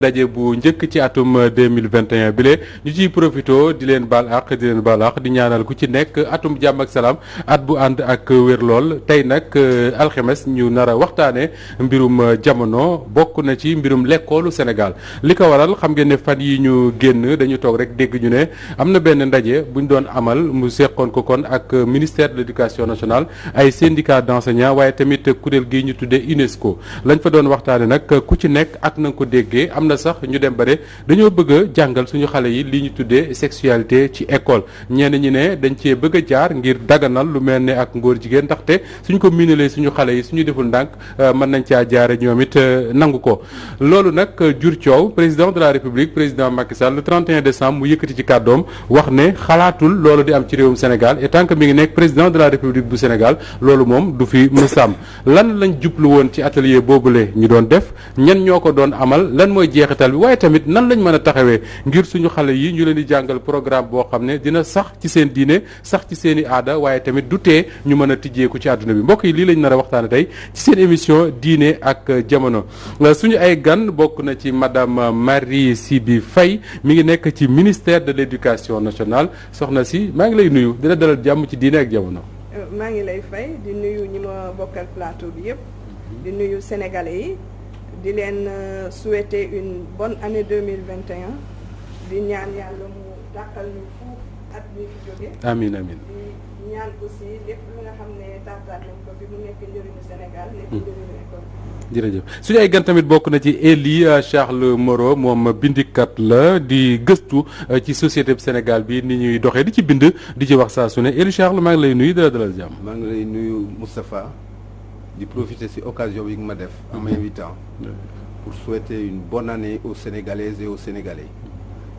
daje bu njëkk ci atum 2021 bi ñu ciy profito di leen baal àq di ñaanal ku ci nekk atum jàmm ak salaam at bu ànd ak wér lool tey nag alxemes ñu nar a waxtaane mbirum jamono bokk na ci mbirum lekkoolu Sénégal li ko waral xam ngeen ne fan yi ñu génn dañu toog rek dégg ñu ne am na benn ndaje buñ doon amal mu seqoon ko kon ak ministère de l'éducation nationale ay syndicat d'enseignants waaye tamit kuréel gi ñu tuddee UNESCO lañ fa doon waxtaane nag ku ci nekk ak na nga ko déggee am na sax ñu dem ba de dañoo bëgg a jàngal suñu xale yi li ñu tuddee sexualité ci école ñenn ñi ne dañ cee bëgg a jaar ngir daganal lu mel ne ak ngóor jigéen ndaxte suñ ko miinalee suñu xale yi suñu deful ndànk mën nañ caa jaare ñoom it nangu ko loolu nag jur coow président de la république président Macky Sall le 31 décembre mu yëkkati ci kàddoom wax ne xalaatul loolu di am ci réewum Sénégal et tant que mi ngi nekk président de la république bu Sénégal loolu moom du fi mësam lan lañ jublu woon ci atelier boobule ñu doon def ñan ñoo ko doon amal lan mooy jeexital bi waaye tamit nan lañ mën a taxawee ngir suñu xale yi ñu leen di jàngal programme boo xam ne dina sax ci seen diine sax ci seen i aada waaye tamit du tee ñu mën a tijjeeku ci àdduna bi mbokk yi lii lañ nar a waxtaane tey ci seen émission diine ak jamono suñu ay gan bokk na ci madame Marie Siby Faye mi ngi nekk ci ministère de l'éducation nationale soxna si maa ngi lay nuyu dina dalal jàmm ci diine ak jamono. maa ngi lay fay di nuyu ñi ma bokkal plateau bi yëpp di nuyu sénégalais yi di leen souhaiter une bonne année 2021 di ñaan yàlla mu dàqal ñu fuuf at mi fi jóge amiin amiin di ñaan aussi lépp lu nga xam ne tàggat nañ ko fi mu nekk njëriñu Sénégal nekk njëriñu école. jërëjëf suñu ay gan tamit bokk na ci Élie Charles Moreau moom bindikat la di gëstu ci société bi Sénégal bi ni ñuy doxee di ci bind di ci wax saa su ne Élie Charles maa ngi lay nuyu dalal jàmm. maa ngi lay nuyu Moustapha di profiter ci occasion bi nga ma def en m'invitant pour souhaiter une bonne année aux Sénégalaises et aux Sénégalais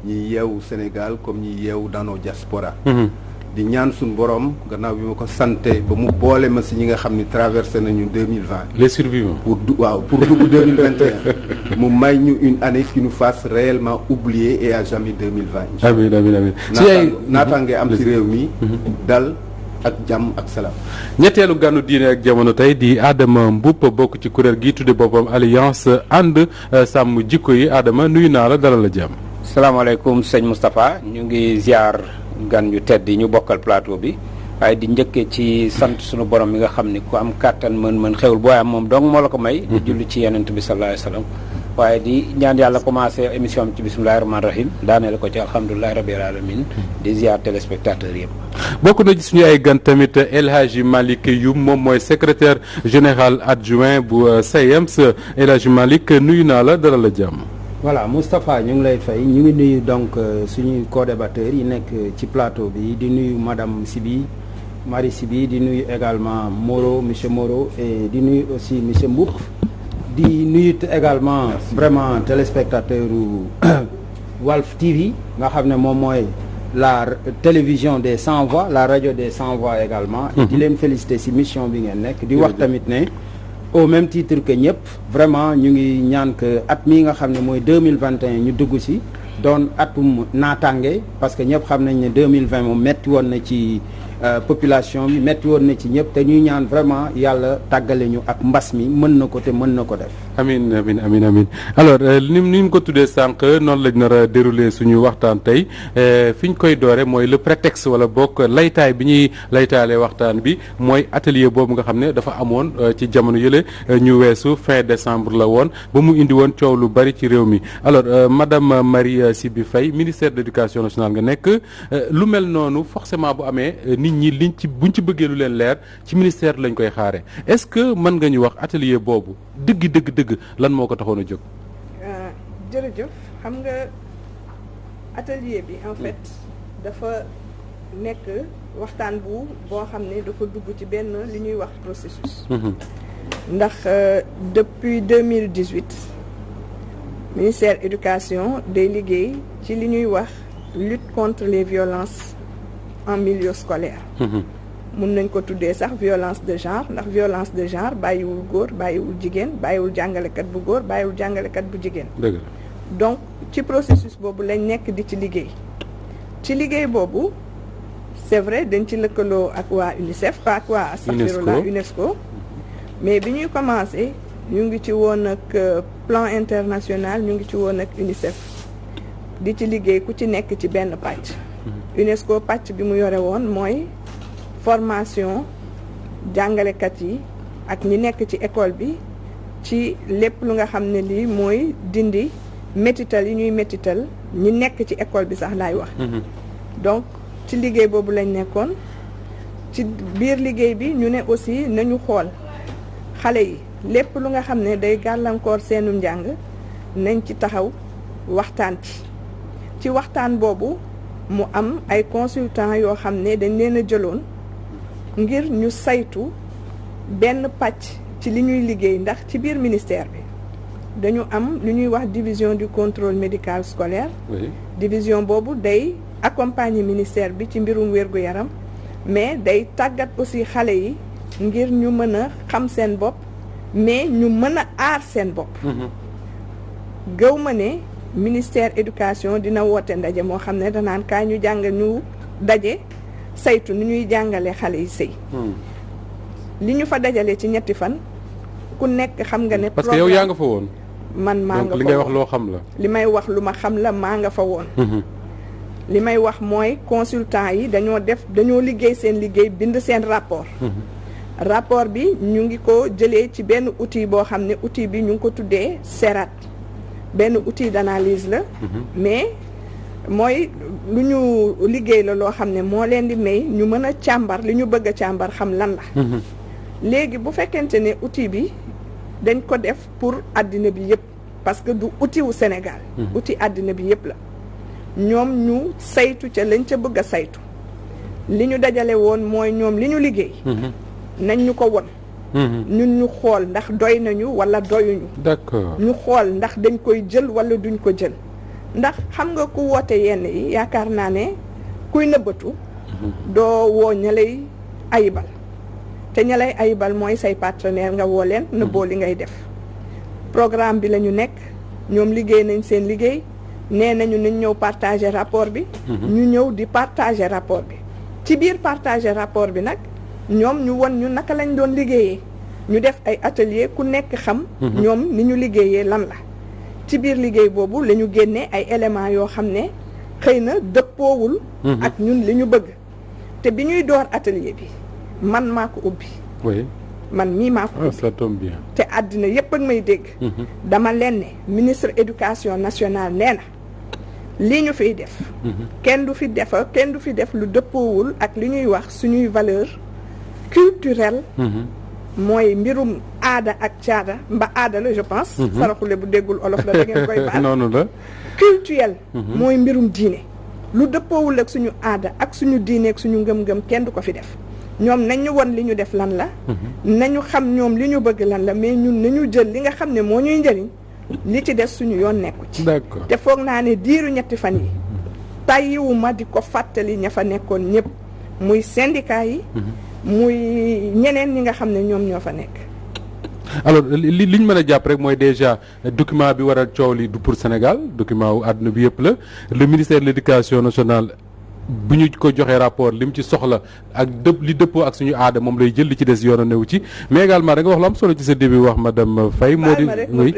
ñi yeewu Sénégal comme ñi yeewu dans nos diaspora di ñaan suñu borom gannaaw bi ma ko santé ba mu boole ma ci ñi nga xam ni traversé nañu 2020 les survivants pour dugg 2021 mu may ñu une année qui nous fasse réellement oublier et à jamais 2020 amiin amiin amiin naataange am ci réew mi dal ak jàmm ak salaam. ñetteelu gànnu diine ak jamono tey di Adama Mboup bokk ci kuréel gi tudde boppam alliance ànd sàmm jikko yi Adama nuyu naa la dalal la jàmm. salaamaaleykum sëñ Moustapha ñu ngi ziar gan yu tedd yi ñu bokkal plateau bi waaye di njëkkee ci sant sunu borom mi nga xam ni ku am kàttan mën xewul booy am moom dong moo la ko may. di julli ci yonent bi sallallahu alayhi wa sallam waaye di ñaan yàlla commencé émission bi ci bismillahi rahmaani rahim daaneel ko ci alhamdulilahi rabbil alamin di ziar téléspectateurs yëpp. bokk na ci suñu ay gan tamit El Hadji Malick Youm moom mooy secrétaire général adjoint bu SAEMS El Hadji Malick nuyu naa la dalal la jàmm. voilà Moustapha ñu ngi lay fay ñu ngi nuyu donc suñuy co-débatteurs yi nekk ci plateau bi di nuyu madame Siby Marie Siby di nuyu également monsieur Moreau et di nuyu aussi monsieur Mboup di nuyu également vraiment téléspectateur Walf TV nga xam ne moom mooy la télévision des 100 voix la radio des 100 voix également et di leen féliciter ci mission bi ngeen nekk di wax tamit ne au même titre que ñëpp vraiment ñu ngi ñaan que at mii nga xam ne mooy 2021 ñu dugg ci doon atum naataange parce que ñëpp xam nañ ne 2020 moom metti woon na ci population bi metti woon na ci ñëpp te ñuy ñaan vraiment yàlla tàggale ñu ak mbas mi mën na ko te mën na ko def. amiin amiin amiin amiin alors ni mu ko tuddee sànq noonu lañ nar a dérouler suñu waxtaan tey fi ñu koy doore mooy le prétexte wala bokk laytaay bi ñuy laytaalee waxtaan bi mooy atelier boobu nga xam ne dafa amoon ci jamono yële ñu weesu fin décembre la woon ba mu indi woon coow lu bari ci réew mi alors madame Marie Siby Faye ministère de l'éducation nationale nga nekk lu mel noonu forcément bu amee nit ñi buñ ci bëggee lu leen leer ci ministère lañ koy xaare est-ce que mën nga ñu wax atelier boobu dëgg lan moo ko taxoon a jóg. jërëjëf xam nga atelier bi en fait dafa nekk waxtaan boo xam ne dafa dugg ci benn li ñuy wax processus. ndax depuis 2018 ministère éducation day liggéey ci li ñuy wax lutte contre les violences en milieu scolaire. mun nañ ko tuddee sax violence de genre ndax violence de genre bàyyiwul góor bàyyiwul jigéen bàyyiwul jàngalekat bu góor bàyyiwul jàngalekat bu jigéen. dëgg donc ci processus boobu lañ nekk di ci liggéey ci liggéey boobu c'est vrai dañ ci lëkkaloo ak waa UNICEF ak waa astaghfirullah UNESCO mais bi ñuy commencé ñu ngi ci woon ak plan international ñu ngi ci woon ak UNICEF di ci liggéey ku ci nekk ci benn pàcc. UNESCO pàcc bi mu yore woon mooy formation jàngalekat yi ak ñi nekk ci école bi ci lépp lu nga xam ne lii mooy dindi métital yi ñuy métital ñi nekk ci école bi sax laay wax. donc ci liggéey boobu lañ nekkoon ci biir liggéey bi ñu ne aussi nañu xool xale yi lépp lu nga xam ne day gàllankoor seenu njàng nañ ci taxaw waxtaan ci waxtaan boobu mu am ay consultants yoo xam ne dañ leen a jëloon ngir ñu saytu benn pàcc ci li ñuy liggéey ndax ci biir ministère bi dañu am lu ñuy wax division du contrôle médical scolaire. oui. division boobu day accompagner ministère bi ci mbirum wér-gu-yaram mais day tàggat aussi xale yi ngir ñu mën a xam seen bopp mais ñu mën a aar seen bopp. gëw ma ne ministère éducation dina woote ndaje moo xam ne danaan kaay ñu jàng ñu daje saytu nu ñuy jàngale xale yi sëy. li ñu fa dajale ci ñetti fan ku nekk xam nga ne. parce que yow yaa nga fa woon. man maa nga fa woon donc li ngay wax loo xam la. li may wax lu ma xam la maa nga fa woon. li may wax mooy consultant yi dañoo liggéey seen liggéey bind seen rapport. rapport bi ñu ngi ko jëlee ci benn outil boo xam ne outil bi ñu ngi ko tuddee SERAT benn outil d'analyse la. mais mooy lu ñu liggéey la loo xam ne moo leen di may ñu mën a càmbar li ñu bëgg a càmbar xam lan la. léegi bu fekkente ne outil bi dañ ko def pour àddina bi yëpp parce que du outil wu Sénégal. outil àddina bi yëpp la. ñoom ñu saytu ca lañ ca bëgg a saytu li ñu dajale woon mooy ñoom li ñu liggéey. nañ ñu ko won ñun ñu xool ndax doy nañu wala doyuñu. d'accord ñu xool ndax dañ koy jël wala duñ ko jël ndax xam nga ku woote yenn yi yaakaar naa ne kuy nëbbatu. doo woo ña lay ayibal te ña lay ayibal mooy say partenaire nga woo leen nëbboo li ngay def programme bi la ñu nekk ñoom liggéey nañ seen liggéey nee nañu nañ ñëw partager rapport bi. ñu ñëw di partager rapport bi ci biir partager rapport bi nag. ñoom ñu won ñu naka lañ doon liggéeyee ñu def ay atelier ku nekk xam ñoom ni ñu liggéeyee lan la ci biir liggéey boobu la ñu génnee ay éléments yoo xam ne xëy na dëppoowul ak ñun li ñu bëgg te bi ñuy door atelier bi man maa ko ubbi oui. man mii maa ko ubbi ça tombe bien. te àddina yépp ak may dégg dama leen ne ministre éducation nationale nee na lii ñu fiy def kenn du fi def lu dëppoowul ak li ñuy wax suñuy valeur culturel mooy mbirum aada ak caada mba aada la je pense saraxule bu déggul olof la da ngeen koy baal noonu la culturel mooy mbirum diine lu dëppoowul ak suñu aada ak suñu diine ak suñu ngëm-ngëm kenn du ko fi def ñoom nañ ñu won li ñu def lan la nañu xam ñoom li ñu bëgg lan la mais ñun nañu jël li nga xam ne moo ñuy njëriñ li ci des suñu yoon nekku ci d'accord te foog naa ne diiru ñetti fan yi tàyyiwuma di ko fàttali ña fa nekkoon ñëpp muy syndicat yi muy ñeneen ñi nga xam ne ñoom ñoo fa nekk. alors li ñu mën a jàpp rek mooy déjà document bi waral coow li du pour Sénégal document wu àdduna bi yëpp la le ministère de l'éducation nationale bu ñu ko joxee rapport li mu ci soxla ak li dëppoo ak suñu aada moom lay jël li ci des yoon a newu ci mais également da nga wax lu am solo ci sa début wax madame Faye moo di oui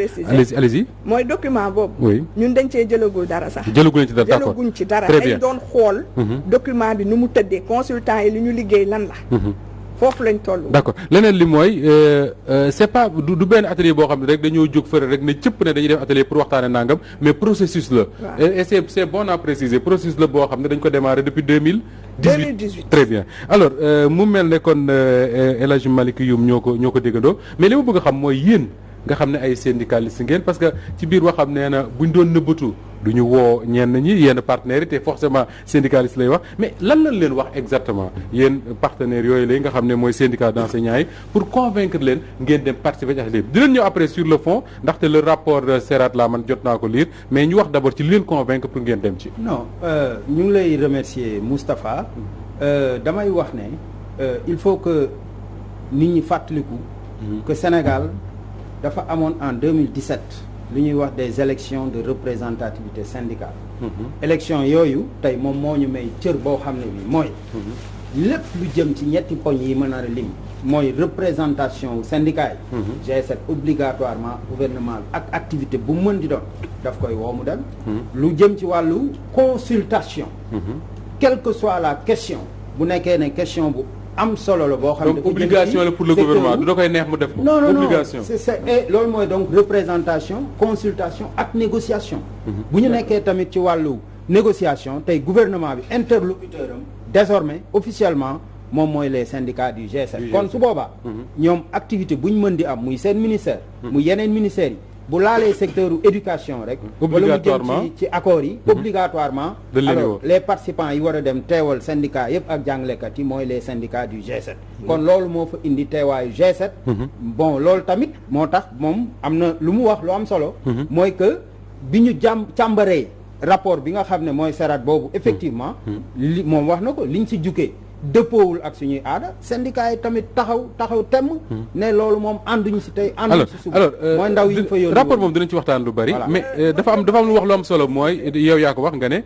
allez-y mooy document boobu oui ñun dañ cee jëlagul dara sax jëlaguñ ci dara d'accord jëlaguñ ci dara très bien dañ doon xool document bi nu mu tëddee consultant yi li ñu liggéey lan la foofu lañ toll. d'accord leneen li mooy c'est pas du benn atelier boo xam ne rek dañoo jóg fëre rek ne cëpp ne dañuy def atelier pour waxtaane nangam mais processus la. et c'est bon à préciser processus la boo xam ne dañ ko démarré depuis 2018 très bien alors mu mel ne kon El Hadj Malick Youm ñoo ko déggandoo mais li ma bëgg a xam mooy yéen nga xam ne ay syndicalistes ngeen parce que ci biir waxam nee na buñ doon nëbbatu du ñu woo ñenn ñi yenn partenaires yi te forcément syndicaliste lay wax mais lan lañ leen wax exactement yéen partenaires yooyu lay nga xam ne mooy syndicat d'enseignants yi pour convaincre leen ngeen dem participer ci atelier bi dinañ ñëw après sur le fond ndaxte le rapport SERAT la man jot naa ko lire mais ñu wax d'abord ci li leen convaincre pour ngeen dem ci. non ñu ngi lay remercier Moustapha damay wax ne il faut que nit ñi fàttaliku que Sénégal dafa amoon en 2017 lu ñuy wax des élections de représentativité syndicale élection yooyu tey moom moo ñu may cër boo xam ne bi mooy lépp lu jëm ci ñetti poñ yi mën a lim mooy représentation syndicat yi G7 obligatoirement gouvernement bi ak activité bu mën di doon daf koy woo mu dem lu jëm ci wàllu consultation quelle que soit la question bu nekkee ne question bu am solo la boo xam ne donc obligation la pour le gouvernement du da koy neex mu def ko non obligation c'est et loolu mooy donc représentation consultation ak négociation bu ñu nekkee tamit ci wàllu négociation tey gouvernement bi interlocuteur am désormais officiellement moom mooy les syndicats du G7 kon su boobaa ñoom activité bu ñu mën di am muy seen ministère muy yeneen ministères yi bu laalee secteur éducation rek wala mu jëm ci accords yi obligatoirement alors les participants yi war a dem teewal syndicats yëpp ak jàngalekat yi mooy les syndicats du G7 kon loolu moo fa indi teewaayu G7 bon loolu tamit moo tax moom am na lu mu wax lu am solo mooy que bi ñu càmbaree rapport bi nga xam ne mooy serat boobu effectivement li moom wax na ko liñ si jukkee dëppoowul ak suñuy aada syndicat yi tamit taxaw temm ne loolu moom ànduñu si tey ànduñu si suba mooy ndaw yi ñu fa yónni rapport moom dinañ ci waxtaan lu bari mais dafa am lu wax lu am solo mooy yow yaa ko wax nga ne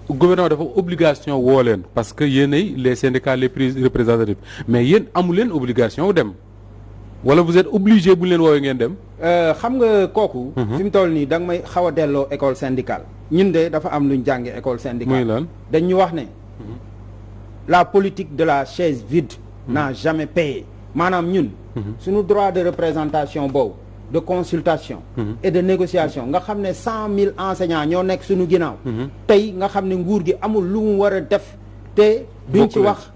gouvernement dafa obligation woo leen parce que yéenay les syndicats les plus représentatifs mais yéen amu leen obligation wu dem wala vous êtes obligé bu ñu leen woowee ngeen dem xam nga kooku fi mu toll nii da nga may xaw a delloo école syndicale ñun de dafa am luñ jànge école syndicale muy lan dañ ñu wax ne la politique de la chaise vide n'a jamais payé maanaam ñun suñu droit de représentation boobu de consultation et de négociation nga xam ne 100 000 enseignants ñoo nekk suñu ginnaaw tey nga xam ne nguur gi amul lu mu war a def te duñ ci wax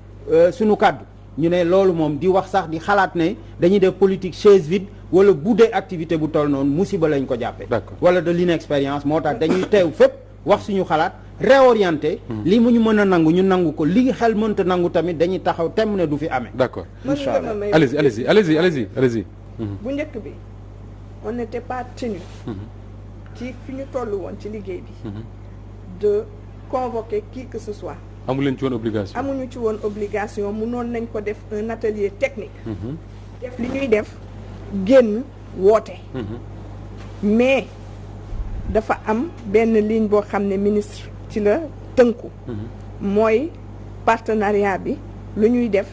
suñu kàddu ñu ne loolu moom di wax sax di xalaat ne dañuy def politique chaise vide wala bu dee activité bu toll noonu musiba lañ ko jàppee wala de l'inexpérience moo tax dañuy teew fépp wax suñu xalaat réorienté li mu ñu mën a nangu ñu nangu ko li xel mënta nangu tamit dañuy taxaw temm ne du fi amee d'accord incha allah allez-y bu njëkk bi on n'était pas tenu ci fi ñu toll woon ci liggéey bi de convoquer qui que ce soit amu leen ci woon obligation amuñu ci woon obligation mënoon nañ ko def un atelier technique def li ñuy def génn woote mais dafa am benn ligne boo xam ne ministre ci la tënku mooy partenariat bi lu ñuy def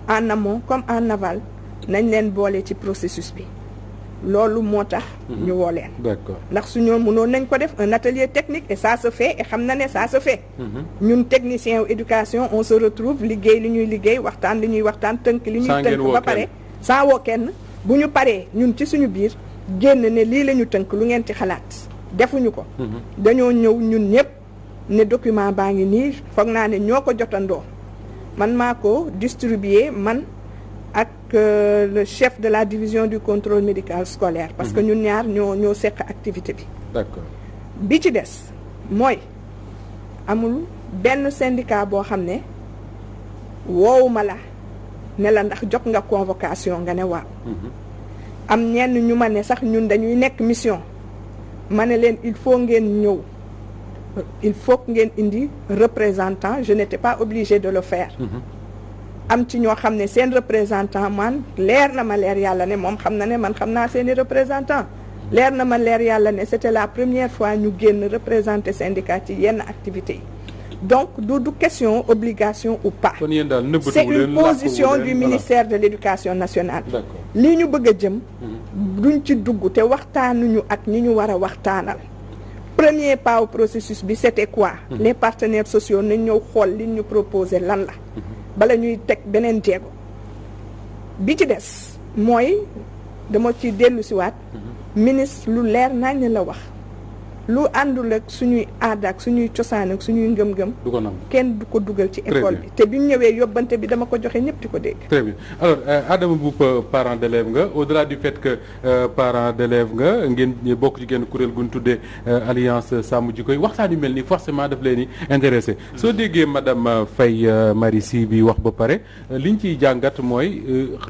en amont comme en aval nañ leen boole ci processus bi loolu moo tax ñu woo leen d'accord ndax su ñoom mënoon nañ ko def un atelier technique et ça se fait et xam na ne ça se fait ñun technicien éducation on se retrouve liggéey li ñuy liggéey waxtaan li ñuy waxtaan tënk li ñuy tënk ba pare sans woo kenn bu ñu paree ñun ci suñu biir génn ne lii la ñu tënk lu ngeen ci xalaat defuñu ko dañoo ñëw ñun ñëpp ne document baa ngi nii foog naa ne ñoo ko jotandoo man maa ko distribuer man ak le chef de la division du contrôle médical scolaire parce que ñun ñaar ñoo seq activité bi d'accord bi ci des mooy amul benn syndicat boo xam ne woowuma la ne la ndax jot nga convocation nga ne waaw am ñenn ñu ma ne sax ñun dañuy nekk mission ma ne leen il faut ngeen ñëw il faut que ngeen indi représentant je n'étais pas obligée de le faire am ci ñoo xam ne seen représentant man leer na ma leer yàlla ne moom xam na ne man xam naa seeni représentant leer na ma leer yàlla ne c'était la première fois ñu génn représenter syndicat ci yenn activités yi donc du question obligation ou pas c'est une position du ministère de l'éducation nationale li ñu bëgg a jëm duñ ci dugg te waxtaanuñu ak ñi ñu war a waxtaanal premier pas au processus bi c'était quoi les partenaires sociaux nañ ñëw xool li ñu proposé lan la bala ñuy teg beneen jéego bi ci des mooy dama ci dellu siwaat ministre lu leer nañ la wax lu àndul ak suñuy aada ak suñuy cosaan ak suñuy ngëm-ngëm kenn du ko dugal ci école bi te bi ñu ñëwee yóbbante bi dama ko joxe ñëpp di ko dégg très bien alors Adama Mboup parent d'élève nga au-delà du fait que parent d'élève nga ngeen bokk ci genn kuréel gu ñu tuddee alliance sàmm jikko yi waxtaan yu mel nii forcément daf leen di intéressé soo déggee madame Faye Marie Sy bi wax ba pare liñ ciy jàngat mooy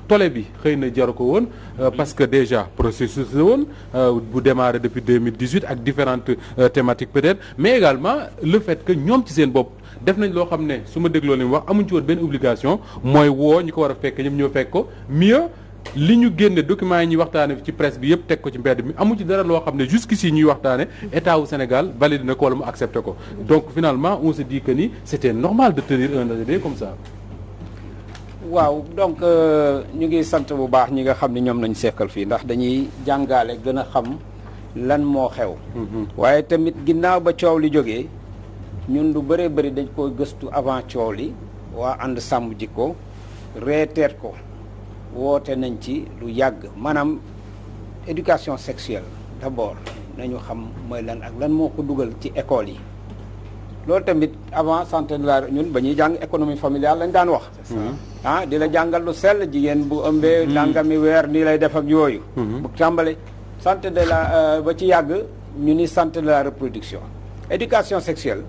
tole bi xëy na jaru ko woon parce que déjà processus la woon bu démarré depuis 2018 ak différentes thématiques peut-être mais également le fait que ñoom ci seen bopp def nañ loo xam ne su ma dégloo li mu wax amuñ ci woon benn obligation mooy woo ñu ko war a fekk ñoom ñoo fekk ko mieux li ñu génne documents yi ñuy waxtaane ci presse bi yëpp teg ko ci mbedd mi amu ci dara loo xam ne jusqu'ici ñuy waxtaane état wu Sénégal valide na ko wala mu accepté ko donc finalement on se dit que ni c'était normal de tenir un atelier comme ça. waaw donc ñu ngi sant bu baax ñi nga xam ne ñoom nañ sekkal fii ndax dañuy jàngale gën a xam lan moo xew. waaye tamit ginnaaw ba coow li jógee ñun lu bëree bëri dañ ko gëstu avant coow li waa ànd sàmm jikko reeteet ko woote nañ ci lu yàgg maanaam éducation sexuelle d'abord nañu xam mooy lan ak lan moo ko dugal ci école yi. loolu tamit avant santé de la ñun ba ñuy jàng économie familiale lañ daan wax. di la jàngal lu sell jigéen bu ëmbee. nangami weer nii lay def ak yooyu. bu tàmbale santé de la ba ci yàgg ñu ni santé de la reproduction. éducation sexuelle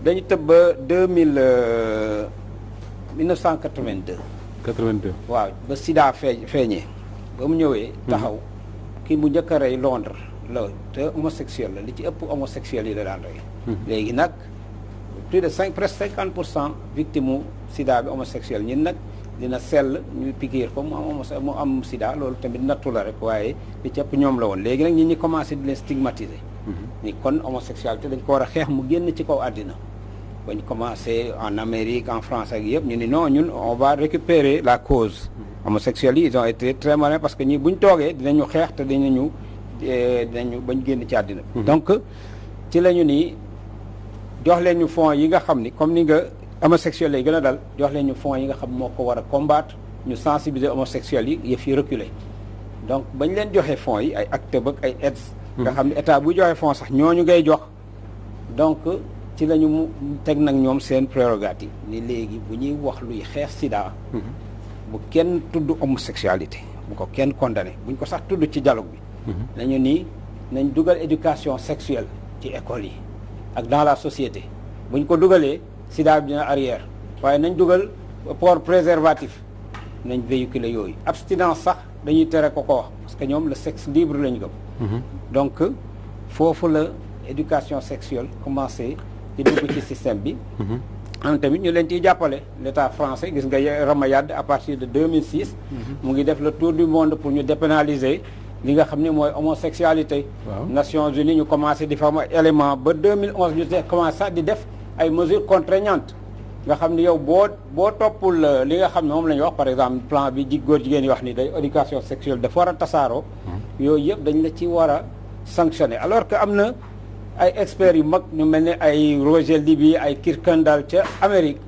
dañu tëb ba 1982. 82. waaw ba Sida feeñee ba mu ñëwee. taxaw kii bu njëkk a rey Londres la te homosexuel la li ci ëpp homosexuel yi la daan rey. léegi nag. plus de presque 50% victime sida bi homosexuel ñun nag dina sell ñu piqûre ko mu am sida loolu tamit nattu la rek waaye li ci ëpp ñoom la woon léegi nag ñi commencé di leen stigmatiser. ni kon homosexualité dañ ko war a xeex mu génn ci kaw àddina ba ñu commencé en Amérique en France ak yëpp ñu ni non ñun on va récupérer la cause. homosexuels yi ils ont été très malins parce que ñi buñ toogee dinañu xeex te dinañu bañ génn ci àddina donc ci lañu ni jox leen ñu fonds yi nga xam ni comme ni nga homosexuels lay gën a dal jox leen ñu fonds yi nga xam moo ko war a combattre ñu sensibiliser homosexuels yi yëf yi reculer donc bañ leen joxee fonds yi ay acte bak ay aides nga xam ne état buy joxee fonds sax ñooñu ngay jox donc ci la ñu teg nag ñoom seen prérogative ni léegi bu ñuy wax luy xeex sida bu kenn tudd homosexualité bu ko kenn condamné buñ ko sax tudd ci dialogue bi nañu nii nañ dugal éducation sexuelle ci école yi ak dans la société buñ ko dugalee sida bi dina arrière waaye nañ dugal port préservatif nañ véhiculer yooyu abstinence sax dañuy tere ko wax parce que ñoom le sexe libre lañu gëm donc foofu la éducation sexuelle commencé di dugg ci système bi am tamit ñu leen ciy jàppale l'état français gis nga Ramayad à partir de 2006 mu ngi def le tour du monde pour ñu dépénaliser li nga xam ne mooy homosexualité. Nations Unies ñu commencé di fa am élément ba 2011 ñu commencé sax di def ay mesures contraignantes nga xam ne yow boo toppul li nga xam ne moom la ñu wax par exemple plan bi góor jigéen yi wax ni day éducation sexuelle dafa war a tasaaroo yooyu yëpp dañ la ci war a sanctionner alors que am na ay experts yu mag ñu mel ne ay Roger Libby ay Kirkendall ca Amérique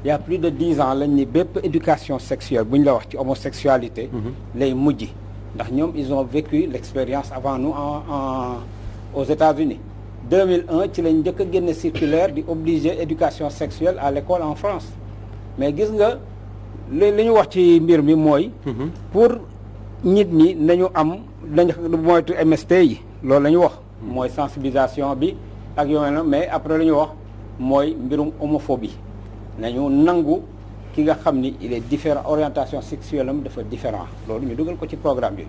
il y a plus de 10 ans lañ ni bépp éducation sexuelle bu ñu la wax ci homosexualité lay mujj ndax ñoom ils ont vécu l'expérience avant nous aux États-Unis 2001 ci lañ njëkk a génne circulaire di obliger éducation sexuelle à l'école en France mais gis nga li ñu wax ci mbir mi mooy pour nit ñi nañu am nañu moytu MST yi loolu la ñu wax mooy sensibilisation bi ak yooyu mais après la ñu wax mooy mbirum homophobie nañu nangu ki nga xam ni il est différent orientation sexuelle am dafa différent loolu ñu dugal ko ci programme bi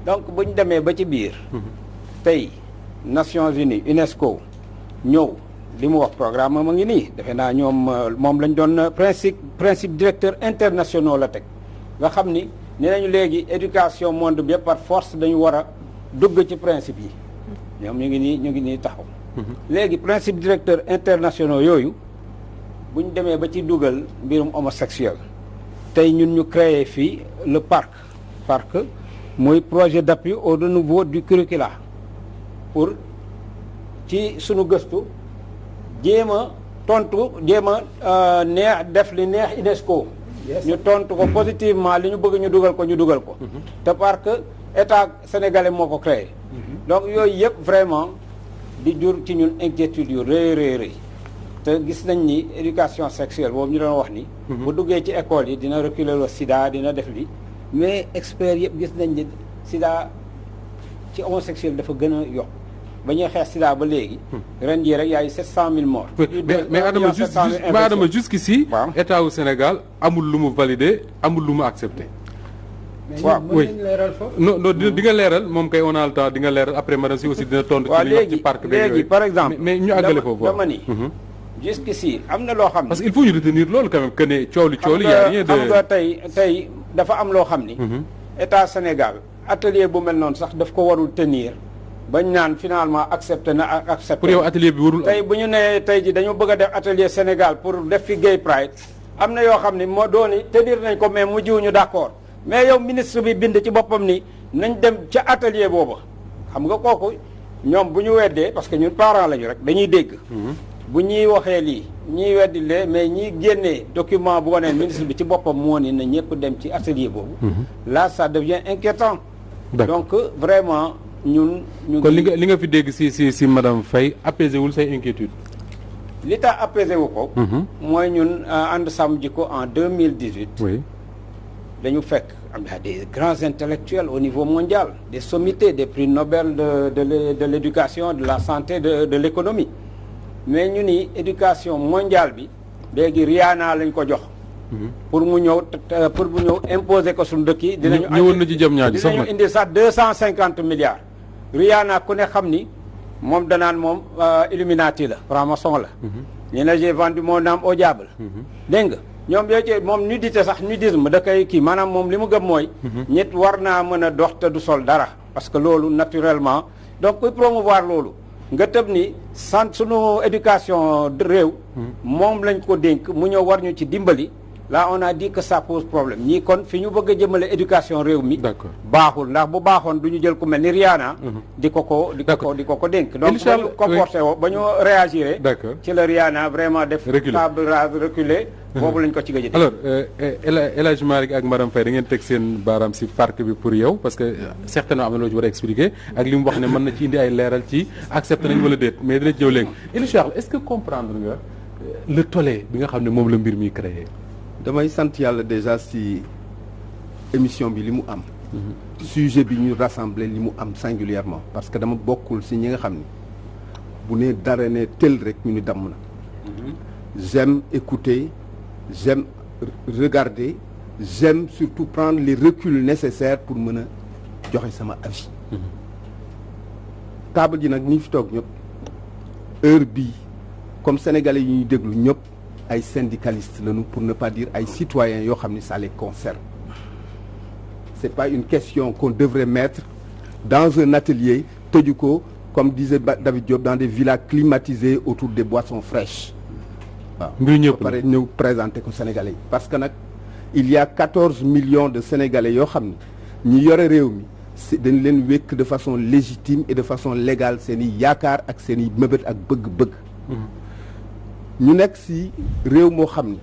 donc bu ñu demee ba ci biir tey Nations Unies UNESCO ñëw li mu wax programme ma ngi nii defe naa ñoom moom lañ doon principe directeur internationaux la teg nga xam ni nee nañu léegi éducation monde bi par force dañu war a dugg ci principe yi ñoom ñu ngi nii taxaw léegi principe directeur internationaux yooyu bu ñu demee ba ci dugal mbirum homosexuel tey ñun ñu créé fii le parc mooy projet d'appui au renouveau du curricula pour ci sunu gëstu jéem a neex def li neex UNESCO ñu tontu ko positivement li ñu bëgg ñu dugal ko te parce que état sénégalais moo ko créé donc yooyu yëpp vraiment di jur ci ñun inquiétude yu rëy te gis nañ ni éducation sexuelle boobu ñu doon wax ni bu duggee ci école yi dina reculer le sida dina def li mais experts yëpp gis nañ ni sida ci homosexuel dafa gën a yokk ba ñuy xeex sida ba léegi ren jii rek y a eu 700 000 morts mais Adama jusqu'ici état wu Sénégal amul lu mu validé amul lu mu accepté waaw oui non di nga leeral moom kay on a le temps di nga leeral après madame si aussi dina tontu ci li wax ci parc bi léegi par exemple mais ñu àggale foofu dama ni jusqu'ici am na loo xam ne parce que il faut ñu retenir loolu quand même que ne coow li y a rien de xam nga tey dafa am loo xam ni état Sénégal atelier bu mel noonu sax daf ko warul tenir bañ naan finalement accepté na ak accepté pour yow atelier bi warul tey bu ñu nee tey ji dañu bëgg a def atelier Sénégal pour def fi gay pride am na yoo xam ne moo dooni tenir nañ ko mais mu jiwuñu d'accord mais yow ministre bi bind ci boppam ni nañ dem ca atelier booba xam nga kooku ñoom bu ñu weddee parce que ñun parents lañu rek dañuy dégg bu ñuy waxee lii ñiy weddi lee mais ñiy génnee document bu waneen ministre bi ci boppam moo ni na ñëpp dem ci atelier boobu là ça devient inquiétant donc vraiment ñun ñu kon li nga fi dégg si madame Faye apaisé wul say inquiétude li tax apaisé wu ko mooy ñun ànd sàmm jikko en 2018 oui dañu fekk am na des grands intellectuels au niveau mondial des sommités des prix Nobel de l'éducation de la santé de l'économie mais ñu ni éducation mondiale bi léegi Rihanna lañ ko jox pour mu ñëw imposer ko suñu dëkk yi ñëwoon na ci jëm ñaar ji sax dinañu indi sax 250 milliards Rihanna ku ne xam ni moom danaan moom Illuminati la franc-maçon la ñu ne j'ai vendu mon âme au diable dégg nga ñoom yooyu ci moom nudité sax nudisme da koy kii maanaam moom li mu gëm mooy nit war naa mën a dox te du sol dara parce que loolu naturellement donc kuy promouvoir loolu nga tëb ni sant sunu éducation réew moom lañ ko dénk mu ñëw war ñu ci dimbali là on a dit que ça pose problème ñii kon fi ñu bëgg a jëmale éducation réew mi baaxul ndax bu baaxoon du ñu jël ku mel ni Rihanna di ko dénk donc ba ñu comporté woo ba ñu réagiré ci la Rihanna vraiment def table rase reculé boobu lañ ko ci gëj a alors El Hadj Malick ak madame Faye da ngeen teg seen baaraam si parc bi pour yow parce que certainement am na loo ci war a expliquer ak li mu wax ne mën na ci indi ay leeral ci accepté nañ wala déet mais dina ci ñëw léegi El Charles est-ce que comprendre nga le tollé bi nga xam ne moom la mbir mi créé damay sant yàlla déjà si émission bi li mu am sujet bi ñu rassemblé li mu am singulièrement parce que dama bokkul si ñi nga xam ni bu ne dara ne tel rek ñu ni damm na j'aime écouter j'aime regarder j'aime surtout prendre les reculs nécessaires pour mën a joxe sama avis table ji nag ñi fi toog ñëpp heure bii comme sénégalais yi ñuy déglu ñëpp ay syndicalistes lañu pour ne pas dire ay citoyens yoo xam ni ça les concerne c'est pas une question qu'on devrait mettre dans un atelier tëju ko comme disait David Diop dans des villas climatisées autour des boissons fraîches waaw ba pare ñëw présenter ko sénégalais yi parce que nag il y a 14 millions de sénégalais yoo xam ni ñi yore réew mi dañ leen wékk de façon légitime et de façon légale seen i yaakaar ak seen i mëbët ak bëgg-bëgg ñu nekk si réew moo xam ni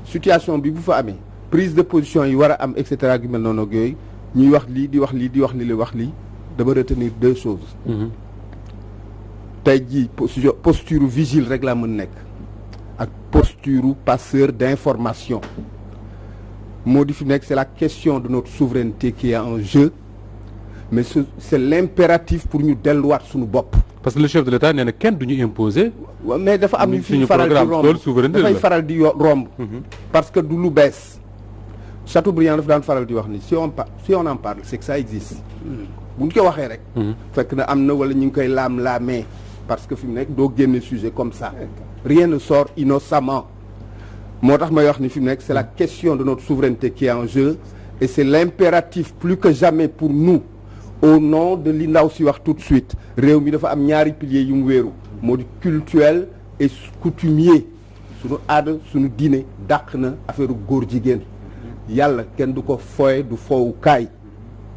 situation bi bu fa amee prise de position yi war a am et cetera gi mel noonu ak yooyu ñuy wax lii di wax lii di wax lii li wax lii dama retenir deux choses tey jii posture vigile rek laa mën nekk ak posture passeur d'information moo di fi nekk c'est la question de notre souveraineté qui est en jeu mais c'est l'impératif pour ñu delluwaat suñu bopp parce que le chef de l'État nee na kenn du ñu imposer. waaw mais dafa am ñu fi faral di romb dafay faral di romb parce que du lu bees Chateaubriand dafa daan faral di wax ni si on en parle c'est que ça existe bu ñu ko waxee rek fekk na am na wala ñu ngi koy laam-laamee parce que fi mu nekk doo génne sujet comme ça rien ne sort innocemment moo tax may wax ni fi mu nekk c'est la question de notre souveraineté qui est en jeu et c'est l'impératif plus que jamais pour nous au nom de li ndaw si wax tout de suite réew mi dafa am ñaari piliers yu mu wéeru moo di cultuel et coutumier suñu aada suñu diine dàq na affaire góor jigéen yàlla kenn du ko fooye du foowu kaay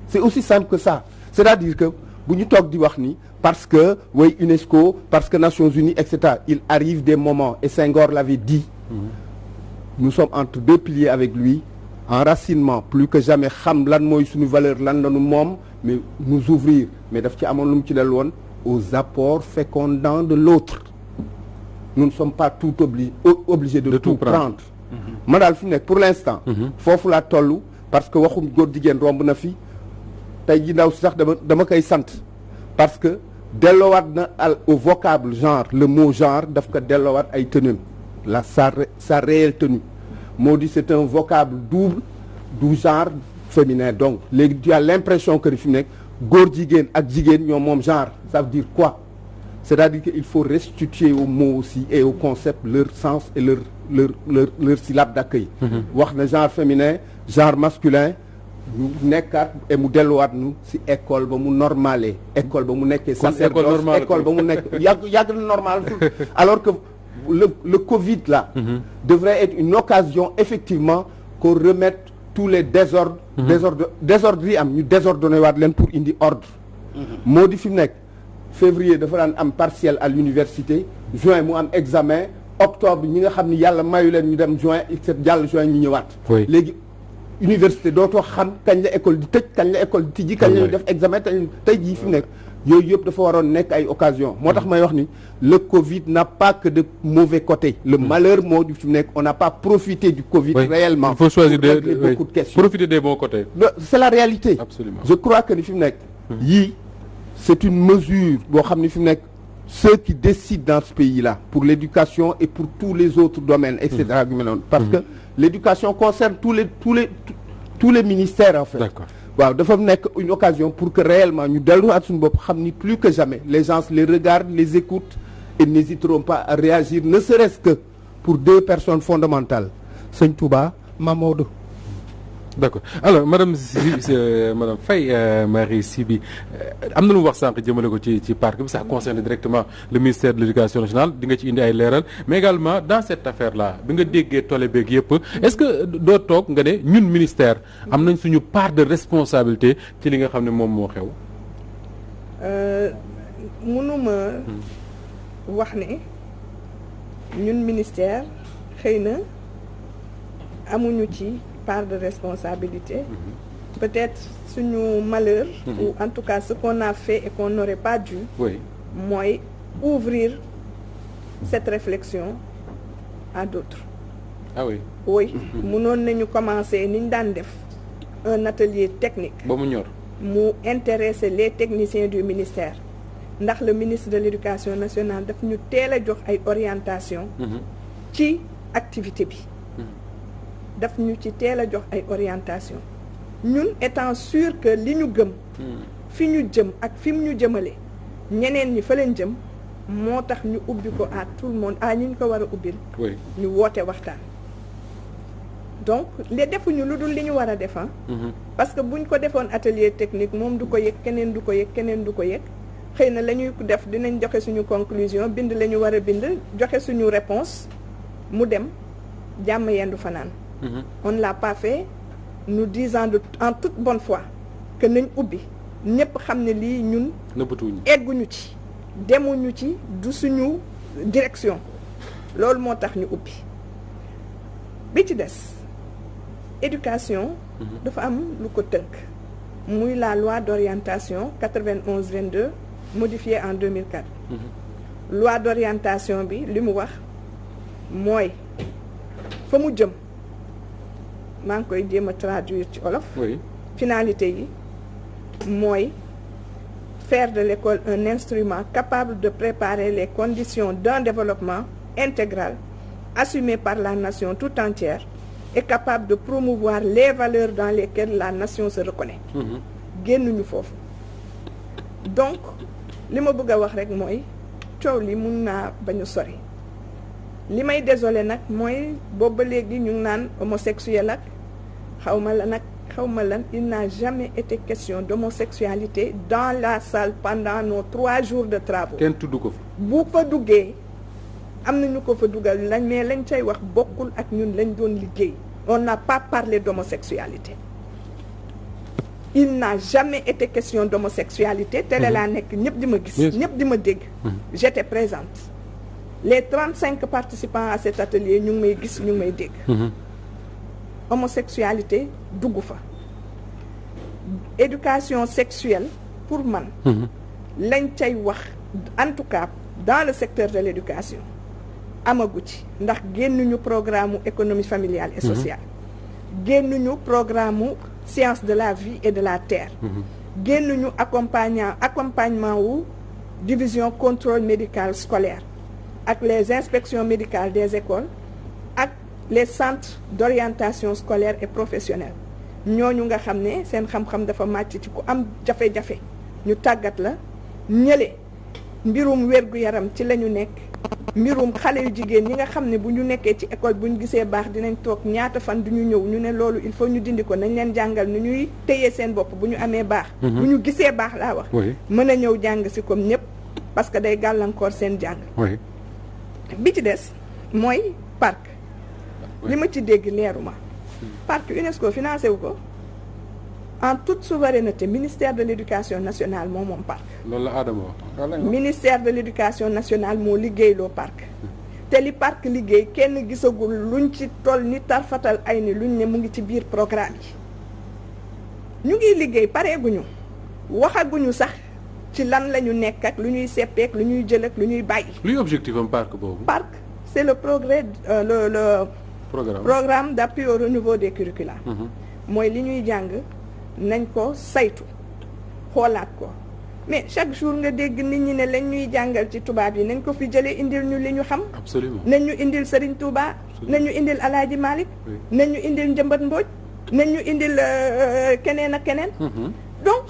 c'est aussi simple que ça c'est-à-dire que bu ñu toog di wax ni parce que way UNESCO parce que Nations Unies et cetera il arrive des moments et Senghor l'avait dit nous sommes entre deux piliers avec lui enracinement plus que jamais xam lan mooy suñu valeur lan lañu moom mais nous ouvrir mais daf ci amoon lu mu ci dellu woon aux apports fécondants de l'autre nous ne sommes pas tout obligés de tout prendre ma daal fi mu nekk pour l'instant foofu laa toll parce que waxum góor jigéen romb na fi tey ji ndaw si sax dama koy sant parce que delloowaat na au vocable genre le mot genre daf ko delloowaat ay tenues sa réelle tenue moo di c'est un vocable double du genre féminin donc léegi tu as l'impression que fi mu nekk góor jigéen ak jigéen ñoom moom genre ça veut dire quoi c'est-à-dire que il faut restituer aux mots aussi et au concept leur sens et leur syllabe d'accueil wax na genre féminin genre masculin ñu nekkaat et mu delluwaat nu ci école ba mu normalé école ba mu nekkee sacerdoce école ba mu nekk yàgg na normal alors que le Covid là devrait être une occasion effectivement qu'on remette tous les désordres désordre yi am ñu désordonné waat leen pour indi ordre moo di fi mu nekk février dafa daan am partiel à l'université juin mu am examen octobre ñi nga xam ni yàlla mayu leen ñu dem juin jàll juin ñu ñëwaat léegi université dootoo xam kañ la école di tëj kañ la école di tijji kañ la ñu def examen tey jii fi mu nekk yooyu yëpp dafa waroon nekk ay occasion moo tax may wax ni le Covid n'a pas que de mauvais côtés le malheur moo di fi mu nekk on n'a pas profité du Covid réellement. Il faut choisir beaucoup de questions. Profiter des bons côtés. C'est la réalité. Absolument. Je crois que ni fi mu nekk yii c'est une mesure boo xam ni fi mu nekk ceux qui décident dans ce pays-là pour l'éducation et pour tous les autres domaines et cetera yu mel noonu parce que l'éducation concerne tous les ministères en fait. D'accord. waaw dafa nekk une occasion pour que réellement ñu delluwaat suñu bopp xam ni plus que jamais les gens les regardent les écoutent et n'hésiteront pas à réagir ne serait-ce que pour deux personnes fondamentales Sëñ Touba Mame Maodo. D'accord alors madame Faye Marie Siby am na lu mu wax sànq jëmale ko ci parc bi ça concerne directement le ministère de l'éducation nationale di nga ci indi ay leeral mais également dans cette affaire là bi nga déggee tolle beeg yëpp est-ce que doo toog nga ne ñun ministère am nañ suñu part de responsabilité ci li nga xam ne moom moo xew. mënuma wax ne ñun ministère xëy na amuñu ci part de responsabilité peut-être suñu malheur ou en tout cas ce qu'on a fait et qu'on n'aurait pas dû mooy ouvrir cette réflexion à d'autres oui mënoon nañu commencer ni ñu daan def un atelier technique ba mu ñor mu intéresser les techniciens du ministère ndax le ministre de l'éducation nationale daf ñu teel a jox ay orientation ci activité bi daf ñu ci teel a jox ay orientation ñun étant sûr que li ñu gëm fi ñu jëm ak fi mu ñu jëmale ñeneen ñi fa leen jëm moo tax ñu ubbi ko à tout le monde ñi ñu ko war a ubbil ñu woote waxtaan donc les defuñu lu dul li ñu war a def parce que buñ ko defoon atelier technique moom du ko yëg keneen du ko yëg keneen du ko yëg xëy na la ñuy def dinañ joxe suñu conclusion bind la ñu war a bind joxe suñu réponse mu dem jàmm yendu fanaan on ne l'a pas fait nous disant en toute bonne foi que nañ ubbi ñëpp xam ne lii ñun egguñu ci demuñu ci du suñu direction loolu moo tax ñu ubbi bi ci des éducation dafa am lu ko tënk muy la loi d'orientation 91-22 modifiée en 2004 loi d'orientation bi li mu wax mooy fa mu jëm maa ngi koy jéem a traduire ci olof finalité yi mooy faire de l'école un instrument capable de préparer les conditions d'un développement intégral assumé par la nation tout entière et capable de promouvoir les valeurs dans lesquelles la nation se reconnaît génnuñu foofu donc li ma bëgg a wax rek mooy coow li mun naa bañ a sori li may désolé nag mooy boobu ba léegi ñu ngi naan homosexuel ak xawma lan il n'a jamais été question d'homosexualité dans la salle pendant nos 3 jours de travaux. kenn tudd ko fa. bu fa duggee am na ñu ko fa dugal mais lañ cay wax bokkul ak ñun lañ doon liggéey. on n'a pas parlé d'homosexualité. il n'a jamais été question d'homosexualité. télé laa nekk ñëpp di ma gis. ñëpp di ma dégg. j'étais présente. les 35 participants à cet atelier ñu ngi may gis ñu ngi may dégg. homosexualité dugg fa. éducation sexuelle pour man. lañ cay wax en tout cas dans le secteur de l'éducation amagu ci ndax génnuñu programme économie familiale et sociale. génnuñu programme sciences de la vie et de la terre. génnuñu accompagnement wu division contrôle médical scolaire ak les inspections médicales des écoles ak les centres d'orientation scolaire et professionnelle ñooñu nga xam ne seen xam-xam dafa màcc ci ku am jafe-jafe ñu tàggat la ñële mbirum wér-gu-yaram ci la ñu nekk mbirum xale yu jigéen ñi nga xam ne bu ñu nekkee ci école bu ñu gisee baax dinañ toog ñaata fan du ñu ñëw ñu ne loolu il faut ñu dindi ko nañ leen jàngal nu ñuy téyee seen bopp bu ñu amee baax bu ñu gisee baax laa wax mën a ñëw jàng si comme ñëpp parce que day gàllankoor seen jàng bi ci des mooy parc li ma ci dégg leeruma parc UNESCO financé wu ko en toute souveraineté ministère de l'éducation nationale moom parc loolu la Adama wax. ministère de l'éducation nationale moo liggéeyloo parc te li parc liggéey kenn gisagul luñ ci toll ni tarfatal ay ni luñ ne mu ngi ci biir programme yi ñu ngi liggéey pareeguñu waxaguñu sax ci lan la ñu nekk ak lu ñuy seppeek lu ñuy jël ak lu ñuy bàyyi. luy objectif am parc boobu. parc c'est le progrès le programme d'appui au renouveau des curricula. mooy li ñuy jàng nañ ko saytu xoolaat ko mais chaque jour nga dégg nit ñi ne lañ ñuy jàngal ci tubaab yi nañ ko fi jëlee indil ñu li ñu xam. absolument nañ ñu indil Serigne Touba. nañ ñu indil El Hadji Malick. nañ ñu indil Njëmbat Mbodj. nañ ñu indil keneen ak keneen. donc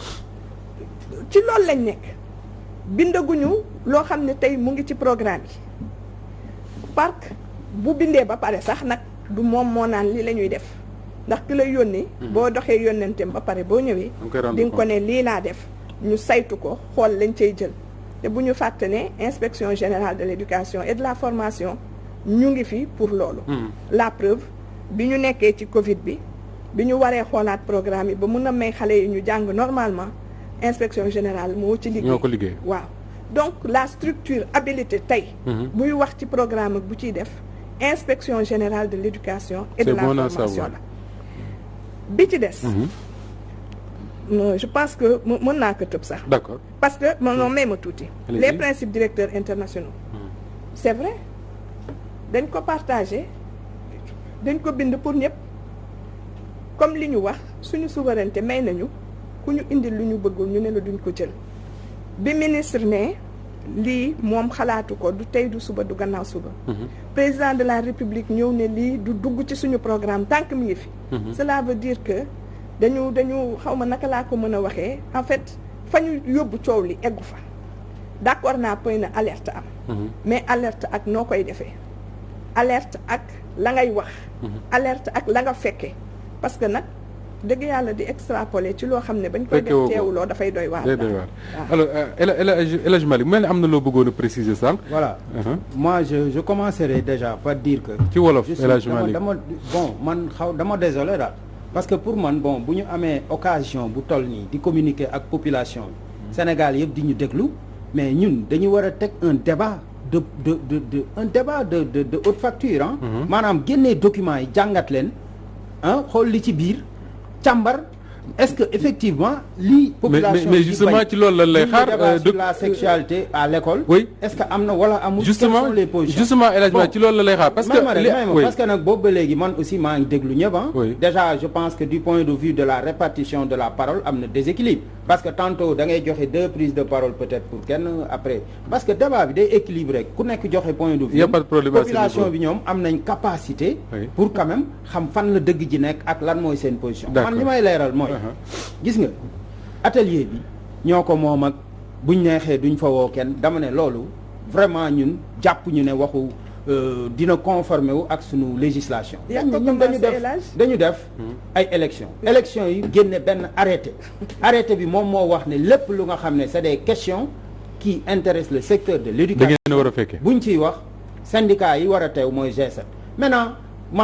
ci loolu lañ nekk bindaguñu loo xam ne tey mu ngi ci programme yi parc bu bindee ba pare sax nag du moom moo naan li la ñuy def ndax ki lay yónni. boo doxee yónnenteem ba pare boo ñëwee. di nga ko ne lii laa def ñu saytu ko xool lañ cay jël te bu ñu fàtte ne inspection générale de l'éducation et de la formation ñu ngi fi pour loolu. La preuve bi ñu nekkee ci Covid bi ñu waree xoolaat programme yi ba mun a may xale yi ñu jàng normalement inspection générale moo ci liggéey. ñoo ko liggéey waaw donc la structure habilitée tey. buy wax ci programme ak bu ciy def inspection générale de l'éducation et de la formation la bi ci des. Je pense que mën naa ko tëb sax. D'accord. Parce que non may ma tuuti. Les principes directeurs internationaux. C'est vrai dañ ko partagé dañ ko bind pour ñëpp comme li ñu wax suñu souveraineté may nañu ku ñu indil lu ñu bëggul ñu ne la duñ ko jël bi ministre ne lii moom xalaatu ko du tey du suba du gannaaw suba. Président de la République ñëw ne lii du dugg ci suñu programme tant que mi ngi fi. Cela veut dire que dañu xaw ma naka laa ko mën a waxee en fait fa ñu yóbbu coow li eggu fa d'accord naa point na alerte am. mais alerte ak noo koy defee alerte ak la ngay wax. alerte ak la nga fekkee parce que nag dëgg yàlla di extrapoler ci loo xam ne bañ koy def teewuloo dafay doy waar. alors El Hadj Malick mel ni am na loo bëggoon a préciser sànq. voilà moi je commencerai déjà par dire que. ci wolof El Hadj Malick dama désolé daal. parce que pour man bon bu ñu amee occasion bu toll nii di communiquer ak population bi Sénégal yëpp di ñu déglu mais ñun dañu war a teg un débat de haute facture ah. maanaam génnee documents yi jàngat leen ah xool li ci biir càmbar est-ce que effectivement lii. population mais justement ci loolu lan lay xaar. sur la sexualité à l'école. oui est-ce que am na wala amul. justement les positions justement El Hadj Malick ci loolu la lay xaar. parce que parce que nag boobu ba léegi man aussi maa ngi déglu ñëpp ah. déjà je pense que du point de vue de la répartition de la parole am na déséquilibre. parce que tantôt da ngay joxe 2 prises de parole peut-être pour kenn après parce que débat bi day équilibré ku nekk joxe point de vue. y a pas de problème population bi ñoom am nañ capacité. pour quand même xam fan la dëgg ji nekk ak lan mooy seen position. man li may leeral mooy. gis nga atelier bi ñoo ko moom ak buñ neexee duñ fa woo kenn dama ne loolu vraiment ñun jàpp ñu ne waxu dina conformer wu ak sunu législation. ñun dañu def ay élections yi génne benn arrêté bi moom moo wax ne lépp lu nga xam ne c'est des questions qui intéressent le secteur de l'éducation. da ngeen war a fekkee buñ ciy wax syndicat yi war a teew mooy G7 maintenant.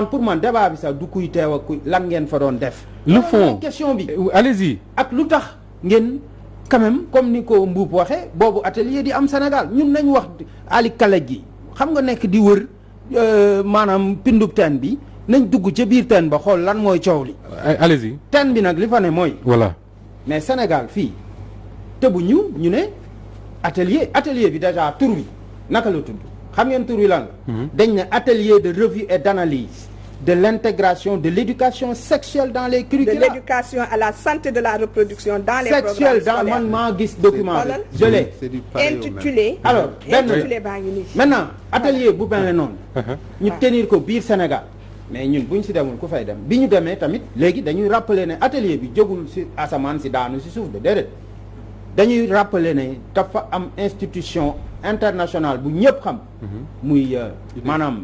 pour man débat bi sax du kuy teew ak kuy lan ngeen fa doon def. le fond question bi. allez-y. ak lu tax ngeen quand même comme ni ko Mbuup waxee boobu atelier di am Sénégal ñun nañ wax Ali Kalaj gi xam nga nekk di wër maanaam pindub teen bi nañ dugg ca biir teen ba xool lan mooy coow li. allez-y. teen bi nag li fa ne mooy. voilà mais Sénégal fii tëbu ñu ne atelier bi déjà tur wi naka la tudd. xam ngeen tur wi lan la dañ ne atelier de revue et d'analyse de l'intégration de l'éducation sexuelle dans les curricula. De l'éducation à la santé de la reproduction dans les programmes scolaires. Sexuelle dans man maa gis document bi je l'ai intitulé. alors intitulé baa ngi nii. maintenant atelier bu benn noonu ñu tenir ko biir Sénégal mais ñun bu ñu si demul ku fay dem bi ñu demee tamit léegi dañuy rappeler ne atelier bi jógul si asamaan si daanu si suuf de déedéet dañuy rappeler ne dafa am institution international bu ñëpp xam muy maanaam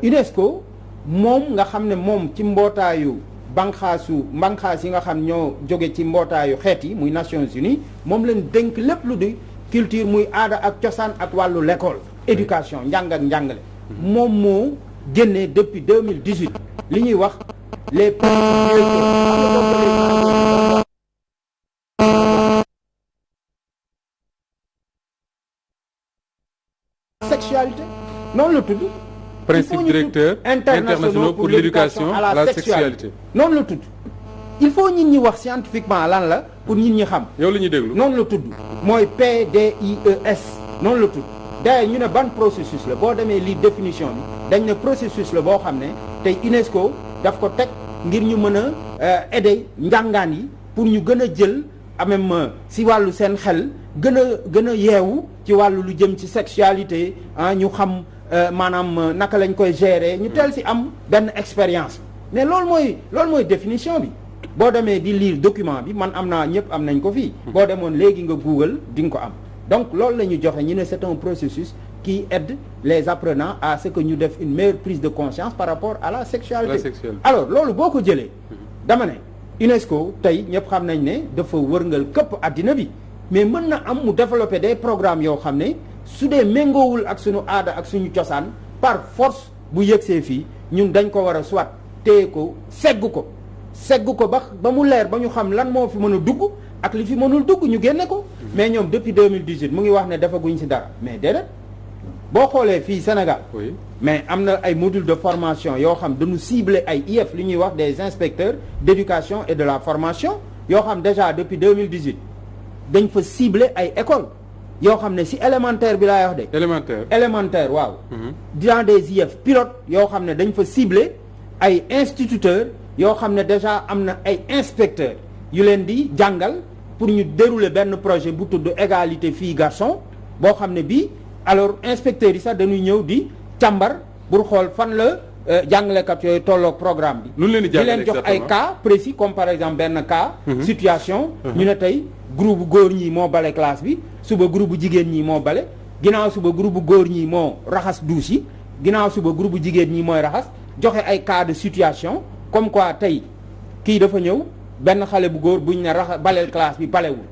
UNESCO moom nga xam ne moom ci mbootaayu banqaas yi nga xam ñoo jóge ci mbootaayu xeet yi muy Nations Unies moom leen dénk lépp lu di culture muy aada ak cosaan ak wàllu l'école éducation njàng ak njàngale moom moo génnee depuis 2018 li ñuy wax les sexualité noonu la tudd principe directeur internationaux pour l'éducation à la sexualité noonu la tudd il faut nit ñi wax scientifiquement lan la pour nit ñi xam yow la ñuy déglu noonu la tudd mooy PDIES noonu la tudd d'ailleurs ñu ne ban processus la boo demee lii définition bi dañ ne processus la boo xam ne tey UNESCO daf ko teg ngir ñu mën a aider njàngaan yi pour ñu gën a jël même si wàllu seen xel gën a yeewu ci wàllu lu jëm ci sexualité ñu xam maanaam naka lañ koy gérer ñu teel si am benn expérience mais loolu mooy définition bi boo demee di lire document bi man am naa ñëpp am nañ ko fii boo demoon léegi nga Google di nga ko am donc loolu la ñu joxe ñu ne c'est un processus qui aide les apprenants à ce que ñu def une meilleure prise de conscience par rapport à la sexualité. Alors loolu boo ko jëlee dama ne UNESCO tey ñëpp xam nañ ne dafa wërngal këpp àddina bi mais mën na am mu développer des programmes yoo xam ne su dee méngoowul ak suñu aada ak suñu cosaan par force bu yëgsee fii ñun dañ ko war a soit téye ko segg ko ba mu leer ba ñu xam lan moo fi mën a dugg ak li fi mënul dugg ñu génne ko mais ñoom depuis 2018 mu ngi wax ne defaguñ ci dara mais déedéet boo xoolee fii Sénégal oui. mais am na ay modules de formation yoo xam dañu cibler ay IF li ñuy wax des inspecteurs d'éducation et de la formation yoo xam déjà depuis 2018 dañ fa cibler ay écoles yoo xam ne ci élémentaire bi laay wax de élémentaire waaw dans des IF pilotes yoo xam ne dañ fa cibler ay instituteurs yoo xam ne déjà am na ay inspecteurs yu leen di jàngal pour ñu dérouler benn projet bu tudd égalité fille garçon boo xam ne bii alors inspecteurs yi sax dañuy ñëw di càmbar pour xool fan la jàngalekat yooyu tolloog programme bi di leen jox ay cas précis comme par exemple benn cas situation ñu ne tey groupe góor ñi moo bale classe bi suba groupe jigéen ñi moo bale ginnaaw suba groupe góor ñi moo raxas douche yi ginnaaw suba groupe jigéen ñi mooy raxas joxe ay cas de situation comme quoi tey kii dafa ñëw benn xale bu góor buñ ne raxas baleel classe bi balewul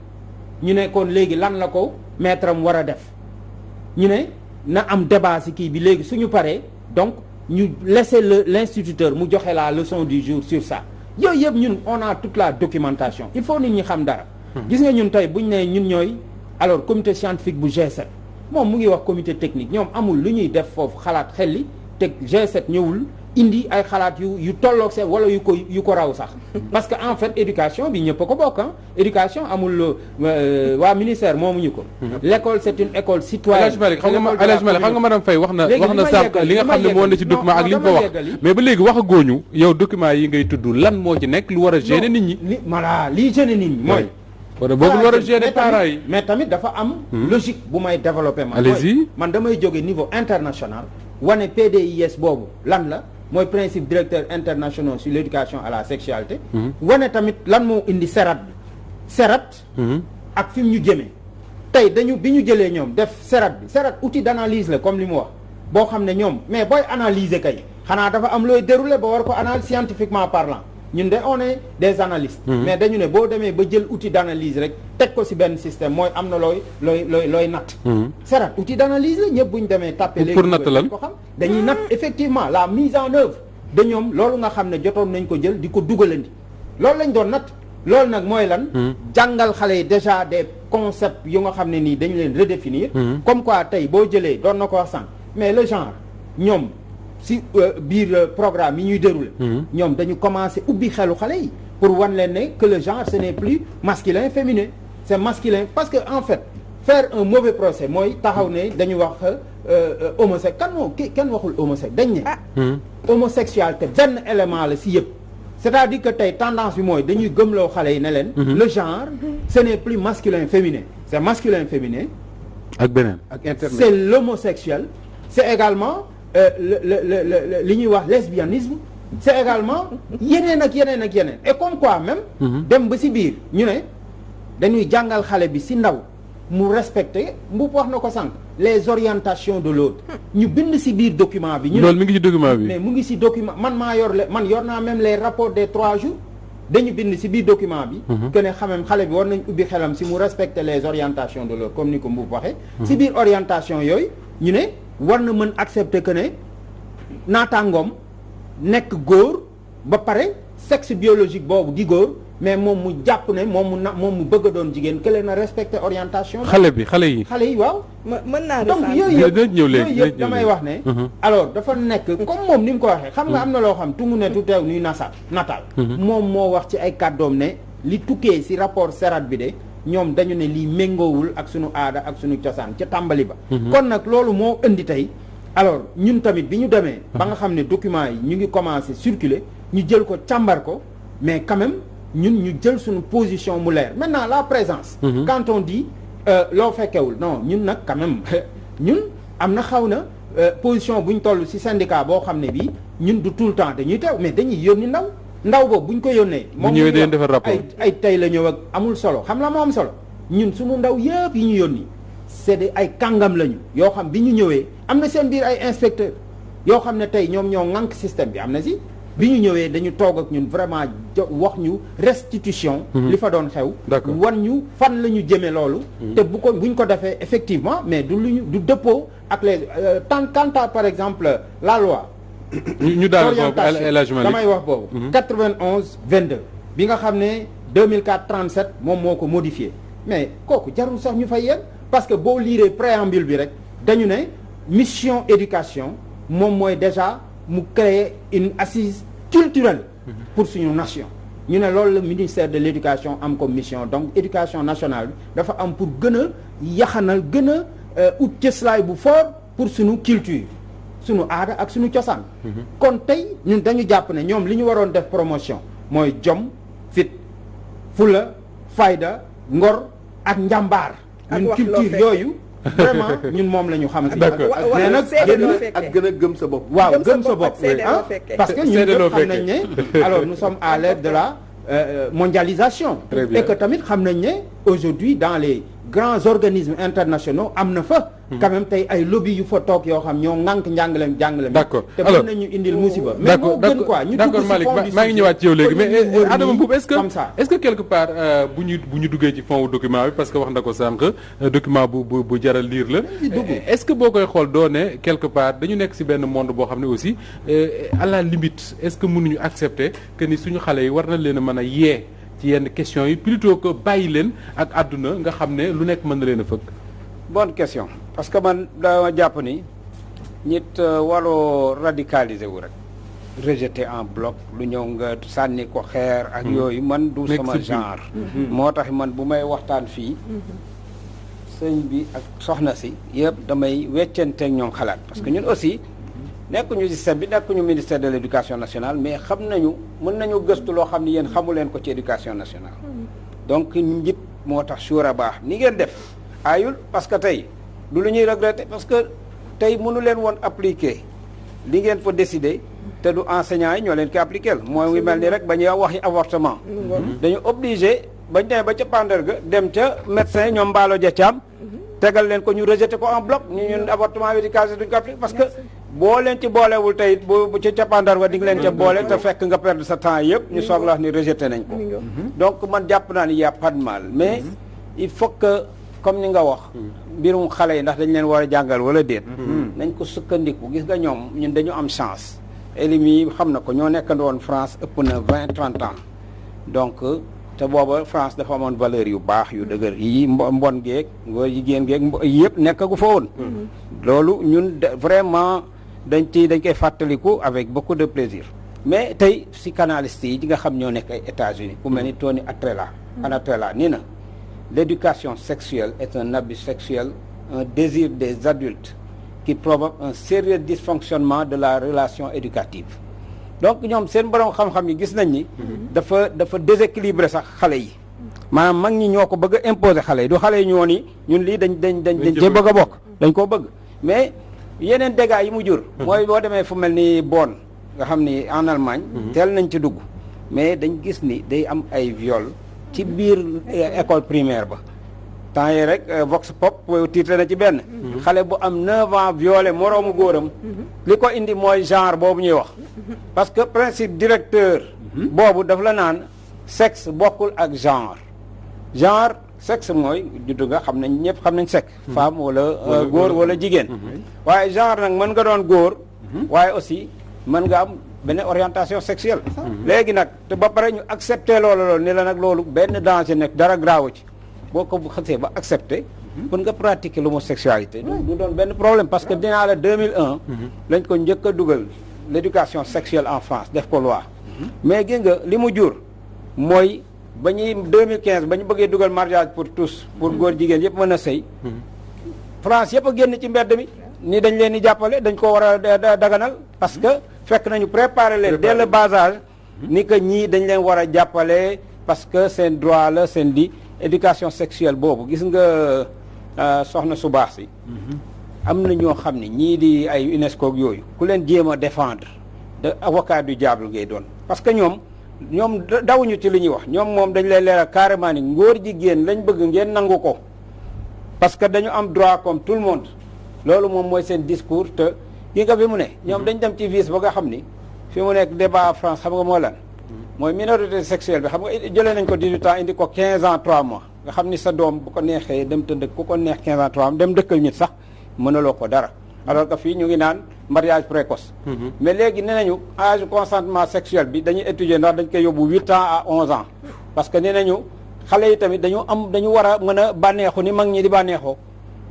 ñu ne kon léegi lan la ko maître am war a def ñu ne na am débat ci kii bi léegi suñu paree donc ñu laisser l'instituteur mu joxe la leçon du jour sur ça yooyu yëpp ñun on a toute la documentation il faut nit ñi xam dara gis nga ñun tey buñ ne ñun ñooy alors comité scientifique bu G7 moom mu ngi wax comité technique ñoom amul lu ñuy def foofu xalaat xelli te G7 ñëwul indi ay xalaat yu tolloog seen wala yu ko raw sax parce que en fait éducation bi ñëpp a ko bokk éducation amul waa ministère moomuñu ko l'école c'est une école citoyenne xam nga madame Faye wax na sànq li nga xam ne moo ne ci document ak li ñu ko wax mais ba léegi wax a góoñu yow document yi ngay tudd lan moo ci nekk lu war a gêner nit ñi voilà lii gêner nit ñi mooy wala boobu lu war a gêner parents yi mais tamit dafa am logique bu may développer man damay jóge niveau international wane PDIS boobu lan la mooy principe directeur international sur l'éducation à la sexualité wane tamit lan moo indi serat bi serat ak fi mu ñu jëmee tey bi ñu jëlee ñoom def serat outil d'analyse la comme li mu wax boo xam ne ñoom mais booy analyser kay xanaa dafa am looy dérouler ba war ko analyse scientifiquement parlant ñun de on est des analystes mais dañu ne boo demee ba jël outil d'analyse rek teg ko ci benn système mooy am na looy natt serat outil d'analyse la ñëpp bu ñu demee tàppe léegi pour natt lan ko xam dañuy natt effectivement la mise en œuvre de ñoom loolu nga xam ne jotoon nañ ko jël di ko dugalandi loolu lañ doon natt loolu nag mooy lan jàngal xale yi déjà des concepts yu nga xam ne nii dañu leen redéfinir comme quoi tey boo jëlee doon na ko wax sànq mais le genre ñoom si biir programme yi ñuy dérouler ñoom dañu commencer ubbi xelu xale yi pour wan leen ne que le genre ce n'est plus masculin féminin c'est masculin parce que en fait faire un mauvais procès mooy taxaw ne dañu wax homosexuel kenn waxul homosexuel dañ ne homosexualité benn élément la si yëpp c'est-à-dire que tey tendance bi mooy dañuy gëmloo xale yi ne leen le genre ce n'est plus masculin féminin c'est masculin féminin ak beneen ak internet c'est l'homosexuel c'est également li ñuy wax lesbianisme c'est également yeneen ak yeneen ak yeneen et comme quoi même dem ba ci biir ñu ne dañuy jàngal xale bi ci ndaw mu respecter Mboup wax na ko sànq les orientations de l'autre ñu bind ci biir document bi ñu loolu mi ngi ci document bi mais mu ngi ci document man yor naa même les rapports des 3 jours dañu bind ci biir document bi que ne xale bi war nañ ubbi xelam ci mu respecter les orientations de l'autre comme ni ko Mboup waxee ci biir orientation yooyu ñu ne war na mën accepter que ne naataangoom nekk góor ba pare sexe biologique boobu di góor mais moom mu jàpp ne moom mu bëgg a doon jigéen que leen na respecter orientation. xale yi waaw. mën naa donc yooyu yëpp damay wax ne. alors dafa nekk comme moom ni mu ko waxee. xam nga am na loo xam tungu ne tu teew nuy nataal. moom moo wax ci ay kàddoom ne li tukkee ci rapport SERAT bi de ñoom dañu ne lii méngoowul ak sunu aada ak sunu cosaan ca tàmbali ba. kon nag loolu moo indi tey alors ñun tamit bi ñu demee. ba nga xam ne documents yi ñu ngi commencer circuler ñu jël ko càmbar ko mais quand même. ñun ñu jël suñu position mu leer maintenant la présence. Quand on dit loo fekkewul non ñun nag quand même ñun am na xaw na position bu ñu toll ci syndicat boo xam ne bii ñun du tout le temps dañuy teew mais dañuy yónni ndaw boobu bu ñu ko yónnee. bu ñëwee dañuy defar rapport ay tey la ñëw ak amul solo xam la moo am solo ñun suñu ndaw yëpp yi ñu yónni c'est des ay kàngam lañu yoo xam bi ñu ñëwee am na seen biir ay inspecteurs yoo xam ne tey ñoom ñoo ŋànk système bi am na si. bi ñu ñëwee dañu toog ak ñun vraiment wax ñu restitution. li fa doon xew. wan ñu fan la ñu jëmee loolu. te buñ ko defee effectivement mais du dëppoo ak les quant à par exemple la loi. ñu daal foofu damay wax boobu. 91-22 bi nga xam ne 2004-37 moom moo ko modifié mais kooku jarul sax ñu fay yéen parce que boo liiree préambule bi rek dañu ne mission éducation moom mooy déjà mu créer une assise culturelle pour suñu nation ñu ne loolu la ministère de l'éducation am comme mission donc éducation nationale bi dafa am pour gën a yaxanal gën a ut cëslaay bu fort pour suñu culture suñu aada ak suñu cosaan kon tey ñun dañu jàpp ne ñoom li ñu waroon def promotion mooy jom fit fula fayda ngor ak njàmbaar ñun culture yooyu vraiment ñun moom la ñu xam si mais nag ak gën a gëm sa bopp waaw gëm sa bopp parce que ñun ñëpp xam nañ ne alors nous sommes à l'ère de la mondialisation et que tamit xam nañ ne aujourd'hui dans les grands organismes internationaux am na fa quand même tey ay lobby yu fa toog yoo xam ñoo ŋànk njàngaleem d'accord te mën nañu indil musiba mais moo gën quoi ñu d'accord Malick maa ngi ñëwaat ci yow léegi mais Adama Mboup est-ce que quelque part bu ñu duggee ci fond document bi parce que wax na ko sànq document bu jaral lire la est-ce que boo koy xool doo ne quelque part dañu nekk ci benn monde boo xam ne aussi à la limite est-ce que mënuñu accepter que ni suñu xale yi war na leen a mën a yee ci yenn questions yi plutôt que bàyyi leen ak àdduna nga xam ne lu nekk mën na leen a fëgg. bonne question parce que man dama jàpp ni nit waroo radicaliser wu rek rejeter en bloc lu ñëw nga sànni ko xeer ak yooyu man du sama genre moo tax man bu may waxtaan fii sëñ bi ak soxna si yëpp damay weccanteeg ñoom xalaat parce que ñun aussi nekkuñu système bi nekkuñu ministère de l'éducation nationale mais xam nañu mën nañu gëstu loo xam ni yéen xamu leen ko ci éducation nationale donc njit moo tax suura baax ni ngeen def ayul parce que tey du lu ñuy regretter parce que tey mënu leen woon appliquer li ngeen fa décider te du enseignants yi ñoo leen ko appliquer mooy ngi mel ni rek ba ñuy waxi avortement dañu obligé bañ demee ba ca pandarga dem ca médecin ñoom mbaalo jacaam tegal leen ko ñu rejeté ko en bloc ñu ñun avortement médical duñ ko appliquer parce que boo leen ci boolewul tey bu ca cappaandarga di nga leen ca boole te fekk nga perdre sa temps yëpp ñu soog la wax ni rejeté nañ ko donc man jàpp naa ni y a pas de mal mais il faut que comme ni nga wax mbirum xale yi ndax dañ leen war a jàngal wala déet nañ ko sukkandiku gis nga ñoom ñun dañu am chance élimi xam na ko ñoo nekkandoon France ëpp na 20-30 ans donc te booba France dafa amoon valeur yu baax yu dëgër yi mbon geeg ngóor jigéen geeg yëpp nekkagu fa woon loolu ñun vraiment dañ koy fàttaliku avec beaucoup de plaisir mais tey psychanalyste yi di nga xam ñoo nekk ay États-Unis ku mel ni Tony Anatella nii na l'éducation sexuelle est un abus sexuel un désir des adultes qui provoque un sérieux dysfonctionnement de la relation éducative donc ñoom seen borom xam-xam yi gis nañ ni dafa déséquilibré sax xale yi maanaam mag ñi ñoo ko bëgg a imposer xale yi du xale yi ñoo ni ñun lii dañ cee bëgg a bokk dañ koo bëgg mais yeneen dégâts yi mu jur mooy boo demee fu mel ni Bonn nga xam ni en Allemagne teel nañ ci dugg mais dañ gis ni day am ay viol ci biir école primaire ba temps yi rek Vox Pop titre na ci benn xale bu am 9 ans violé moroomu góoram li ko indi mooy genre boobu ñuy wax parce que principe directeur boobu daf la naan sexe bokkul ak genre sexe mooy juddu nga xam nañ ñëpp xam nañ sexe femme wala góor wala jigéen waaye genre nag mën nga doon góor waaye aussi mën nga am benn orientation sexuelle léegi nag te ba pare ñu accepté loolu ni la nag loolu benn danger nekk dara graawu ci boo ko xasee ba accepté pour nga pratiquer l'homosexualité du doon benn problème parce que dinaa la 2001 lañ ko njëkk a dugal l'éducation sexuelle en France def ko loi mais gis nga li mu jur mooy ba ñuy 2015 ba ñu bëggee dugal mariage pour tous pour góor jigéen yëpp mën a sëy France yëpp a génn ci mbedd mi ni dañ leen di jàppale dañ ko war a daganal parce que fekk nañu préparer leen dès le bas âge ni que ñii dañ leen war a jàppale parce que seen droit la seen di éducation sexuelle boobu gis nga soxna su baax si am na ñoo xam ne ñii di ay UNESCO yooyu ku leen jéem a défendre de avocat du diable ngay doon parce que ñoom dawuñu ci li ñuy wax ñoom moom dañ lay leeral carrément ni ngóor jigéen lañ bëgg ngeen nangu ko parce que dañu am droit comme tout le monde loolu moom mooy seen discours te gi nga fi mu ne ñoom dañ dem ci vice ba nga xam ni fi mu nekk débat France xam nga moo lan mooy minorité sexuelle bi xam nga jëlee nañ ko 18 ans indi ko 15 ans 3 mois nga xam ni sa doom bu ko neexee dem te dëkk ku ko neex 15 ans 3 mois dem dëkkal nit sax mënaloo ko dara alors que fii ñu ngi naan mariage précoce mais léegi nee nañu âge consentement sexuel bi dañuy étudier ndax dañ koy yóbbu 8 ans à 11 ans parce que nee nañu xale yi tamit dañu war a mën a bànneexu ni mag ñi di bànneexoo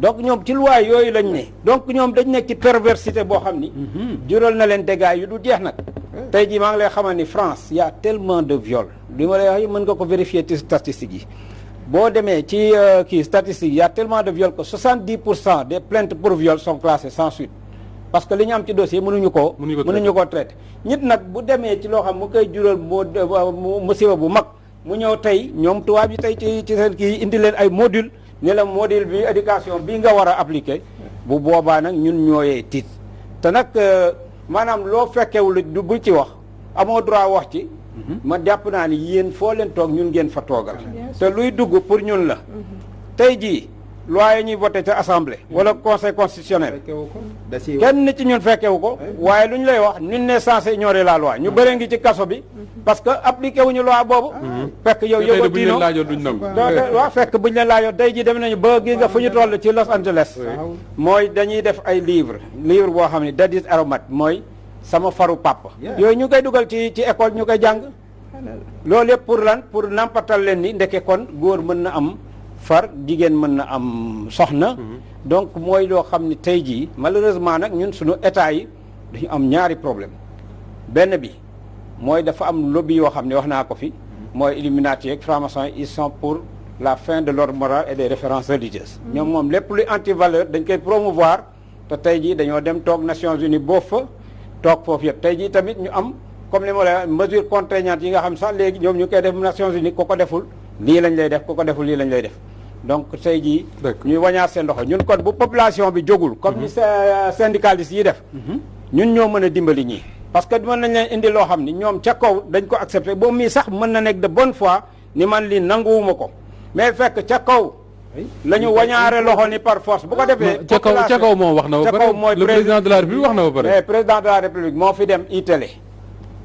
donc ñoom ci loi yooyu lañ ne donc ñoom dañ nekk ci perversité boo xam ni jural na leen dégâts yu du jeex nag tey jii maa ngi lay xamal ni France y a tellement de viols li ma lay wax mën nga ko vérifier ci statistiques yi boo demee ci kii statistiques y a tellement de viols que 70% des plaintes pour viol sont classées sans suite parce que li ñu am ci dossier mënuñu koo traité nit nag bu demee ci loo xam mu koy jural musiba bu mag mu ñëw tey ñoom tubaab yi tey ci seen kii indi leen ay module ni la module bi éducation bii nga war a appliquer bu boobaa nag ñun ñooyee tiit te nag maanaam loo fekkewul du bu ci wax amoo droit wax ci ma jàpp naa ni yéen foo leen toog ñun ngeen fa toogal te luy dugg pour ñun la tey jii loi yi ñuy voté ca assemblée wala conseil constitutionnel kenn ci ñun fekkewu ko waaye lu ñu lay wax nul n'est censé ignorer la loi ñu bëre ngi ci kaso bi parce que appliqué wuñu loi boobu fekk yow yëgo tiino waaw fekk buñu leen laajoon tey jii dem nañu ba gis nga fu ñu toll ci Los Angeles mooy dañuy def ay livre boo xam ne Daddy's Aromat mooy sama faru papa yooyu ñu koy dugal ci école ñu koy jàng loolu yëpp pour lan pour nampatal leen ni ndeke kon góor mën na am far jigéen mën na am soxna donc mooy loo xam ne tey jii malheureusement nag ñun suñu état yi dañu am ñaari problème benn bi mooy dafa am lobby yoo xam ne wax naa ko fi mooy Illuminati ak franc-maçon ils sont pour la fin de l'ordre moral et des références religieuses ñoom moom lépp luy anti-valeur dañ koy promouvoir te tey jii dañoo dem toog Nations Unies boo fa toog foofu yëpp tey jii tamit ñu am comme li ma la mesure contraignante yi nga xam sax léegi ñoom ñu koy def Nations Unies ku ko deful lii lañ lay def ku ko deful lii lañ lay def donc tey jii ñuy wañaar seen loxo ñun kon bu population bi jógul comme ni syndicalistes yi def ñun ñoo mën a dimbali ñii parce que mën nañ leen indi loo xam ni ñoom ca kaw dañ ko accepté boobu mii sax mën na nekk de bonne foi ni man lii nanguwuma ko mais fekk ca kaw la ñu wañaare loxo ni par force bu ko defee ca kaw moom wax na ba pare le président de la république wax na ba pare président de la république moo fi dem itélé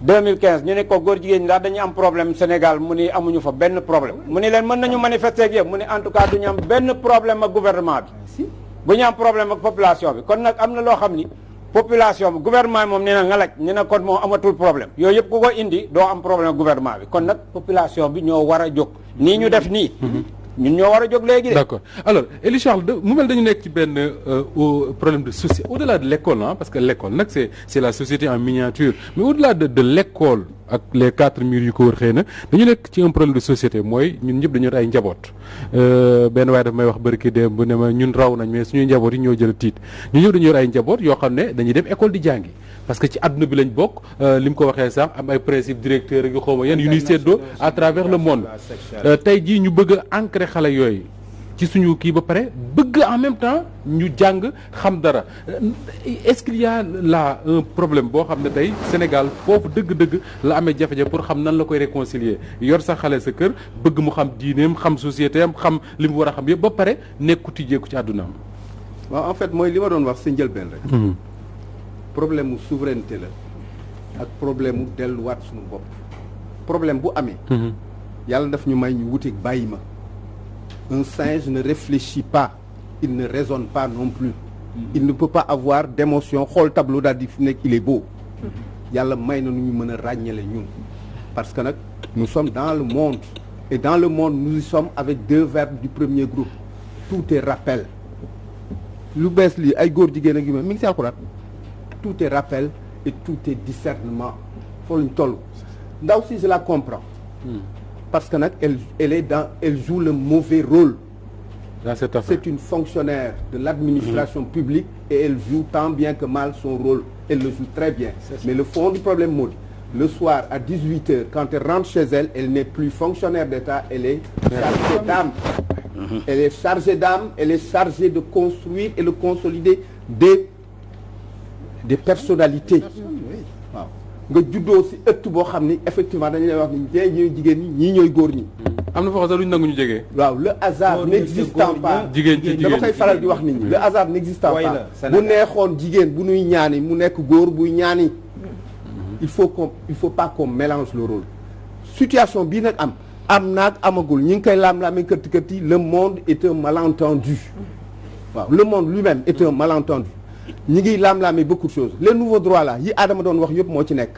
2015 ñu ne ko góor jigéen ñi ndax dañu am problème Sénégal mu ni amuñu fa benn problème mu ni leen mën nañu manifester ak yëpp mu ni en tout cas duñu am benn problème ak gouvernement bi bu ñu am problème ak population bi kon nag am na loo xam ni population bi gouvernement bi moom nee na nga laj ne na kon moom amatul problème yooyu yëpp ku ko indi doo am problème ak gouvernement bi kon nag population bi ñoo war a jóg nii ñu def nii ñun ñoo war a jóg léegi de. d'accord alors Elie Charles mu mel dañu nekk ci benn problème de société au-delà de l'école parce que l'école nag c'est la société en miniature mais au-delà de l'école ak les 4 murs yu ko wër xëy na dañu nekk ci un problème de société mooy ñun ñëpp dañu yor ay njaboot benn waaye daf may wax bërki démb bu ne ma ñun raw nañ mais suñuy njaboot yi ñoo jël tiit ñun ñëpp dañu yor ay njaboot yoo xam ne dañuy dem école di jàngi parce que ci àdduna bi lañ bokk li mu ko waxee sax am ay principe directeur yu xaw ma yan yu ñuy séddoo à travers le monde tey jii ñu bëgg a ancrer xale yooyu ci suñu kii ba pare bëgg en même temps ñu jàng xam dara est-ce qu'il y a là un problème boo xam ne tey Sénégal foofu dëgg-dëgg la amee jafe-jafe pour xam nan la koy réconcilier yor sa xale sa kër bëgg mu xam diineem xam société am xam li mu war a xam yëpp ba pare nekku tijjeeku ci àddunaam. waaw en fait mooy li ma doon wax sa njëlbeen rek. problème mu souveraineté la ak problème mu delluwaat suñu bopp problème bu amee. yàlla daf ñu may ñu wuteeg bàyyi ma Un singe ne réfléchit pas, il ne raisonne pas non plus. Il ne peut pas avoir d'émotion xool tableau daal di fi nekk il est beau. Yàlla may na nu ñu mën a ràññale ñun. Parce que nag nous sommes dans le monde et dans le monde nous y sommes avec 2 verbes du premier groupe. Tout est rappel. lu bees lii ay góor jigéen ak yu mi ngi ci Alxuraan. Tout est rappel et tout est discernement. foo lañ toll ndaw si je la comprends. Parce que nag elle joue le mauvais rôle. Dans cette affaire. C'est une fonctionnaire de l'administration publique et elle joue tant bien que mal son rôle. Elle le joue très bien. Mais le fond du problème moo di le soir à 18h quand elle rentre chez elle, elle n'est plus fonctionnaire d'État, elle est chargée d'âme. Elle est chargée d'âme, elle est chargée de construire et de consolider des personnalités. waaw nga juddoo ci ëtt boo xam ni effectivement dañu lay wax ni ñii ñooy jigéen ñi ñii ñooy góor ñi. am na foo xam sax duñ nangu ñu jege. waaw le hasard n'existant pas. jigéen ci jigéen dama koy faral di wax nit ñi le hasard n'existant pas. bu neexoon jigéen bu nuy ñaani mu nekk góor buy ñaani. il faut pas qu'on mélange le rôle. situation bii nag am naag amagul ñi ngi koy laam-laamee kërti kërti le monde est un malentendu. waaw le monde lui-même est un malentendu. ñi ngi laam-laamee beaucoup de choses les nouveaux droits là yi Adama doon wax yëpp moo ci nekk.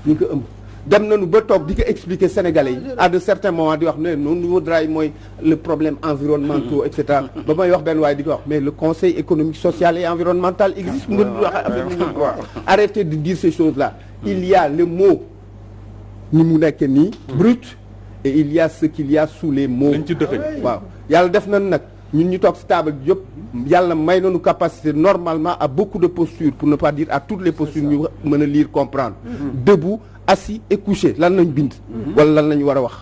ñu ngi ko ëmb dem nañu ba toog di ko expliquer Sénégalais yi à de certains moments di wax ne non nouveaux droits yi mooy le problème environnementaux et cetera ba may wax benn waaye di ko wax mais le conseil économique social et environnemental existe nga wax affaire bi arrêtez de dire ces choses là il y a le mot ni mu nekk nii brut et il y a ce qu'il y a sous les mots waaw yàlla def nañ nag ñun ñu toog ci table bi yëpp yàlla may nañu capacité normalement à beaucoup de postures pour ne pas dire à toutes les postures ñu mën a lire comprendre debout assis et couché lan lañ bind wala lan lañ war a wax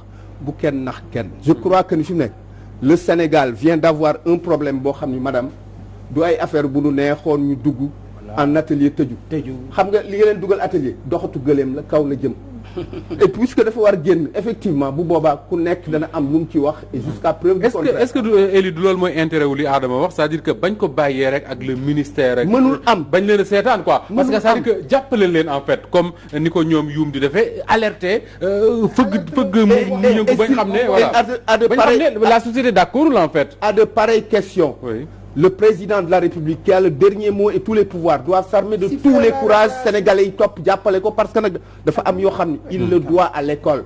bu kenn nax kenn je crois que ni fi mu nekk le Sénégal vient d'avoir un problème boo xam ni madame du ay affaire bu nu neexoon ñu dugg en atelier tëju xam nga li nga leen dugal atelier doxatu gëléem la kaw la jëm et puisque dafa war génn effectivement bu boobaa ku nekk dana am lu mu ci wax et jusqu'à preuve du contraire. est-ce que du Elie du loolu mooy intérêt wu li Adama wax c'est-à-dire que bañ ko bàyyee rek ak le ministère rek. mënul am bañ leen a seetaan quoi. parce que c'est-à-dire que jàppale leen en fait comme ni ko ñoom yuum di defee alerter fëgg mu yëngu bañ xam ne voilà bañ xam ne la société d'accord en fait. à de pareilles questions. oui. Le président de la République qui a le dernier mot et tous les pouvoirs doit s'armer de tous les courages sénégalais yi topp jàppale ko parce que nag dafa am yoo xam ni il le doit à l'école.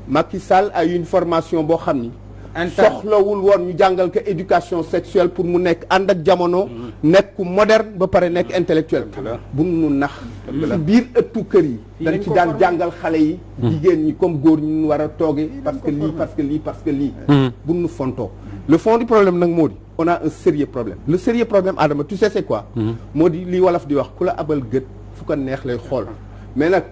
Macky Sall a eu une formation boo xam ni soxlawul woon ñu jàngal ko éducation sexuelle pour mu nekk ànd ak jamono nekk ku moderne ba pare nekk intellectuel bu nu nax ci biir ëttu kër yi dañ ci daan jàngal xale yi jigéen ñi comme góor ñi ñu war a toogee parce que lii bu nu fontoo le fond du problème nag moo di on a un sérieux problème le sérieux problème Adama tu sais c'est quoi moo di li wolof di wax ku la abal gët fu ko neex lay xool mais nag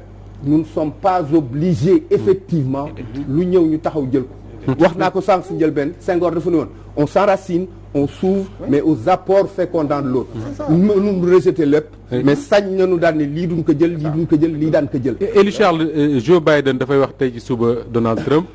nous ne sommes pas obligés effectivement lu ñëw ñu taxaw jël ko wax naa ko sànq si njëlbeen Senghor dafa ne woon on s'enracine on s'ouvre mais aux apports fécondants de l'autre nous rejeter lépp mais sañ nañu daan ne lii duñ ko jël lii duñ ko jël lii daan ko jël Elie Charles Joe Biden dafay wax tey ci suba Donald Trump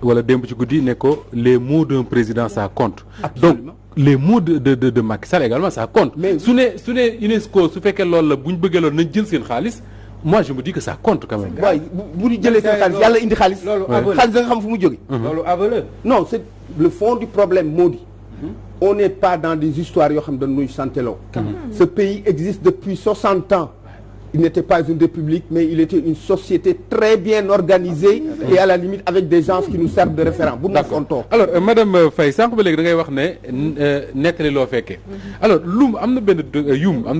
wala démb ci guddi ne ko les mots d'un président ça compte. Absolument. Donc les mots de Macky Sall également ça compte. mais su ne UNESCO su fekkee loolu la bu ñu bëggee loolu nañ jël seen xaalis moi je me dis que ça compte quand même. waaye bu ñu jëlee seen xaalis yàlla indi xaalis. xaalis da nga xam fu mu jógee. loolu aveu non c'est le fond du problème moo di. on n'est pas dans des histoires yoo xam ne dañuy santeloo. Ce pays existe depuis 60 ans. Il n'était pas une république mais il était une société très bien organisée et à la limite avec des gens qui nous servent de référent bu mu fontoo. alors madame Faye sànq ba léegi da ngay wax ne nettali loo fekkee alors lum am na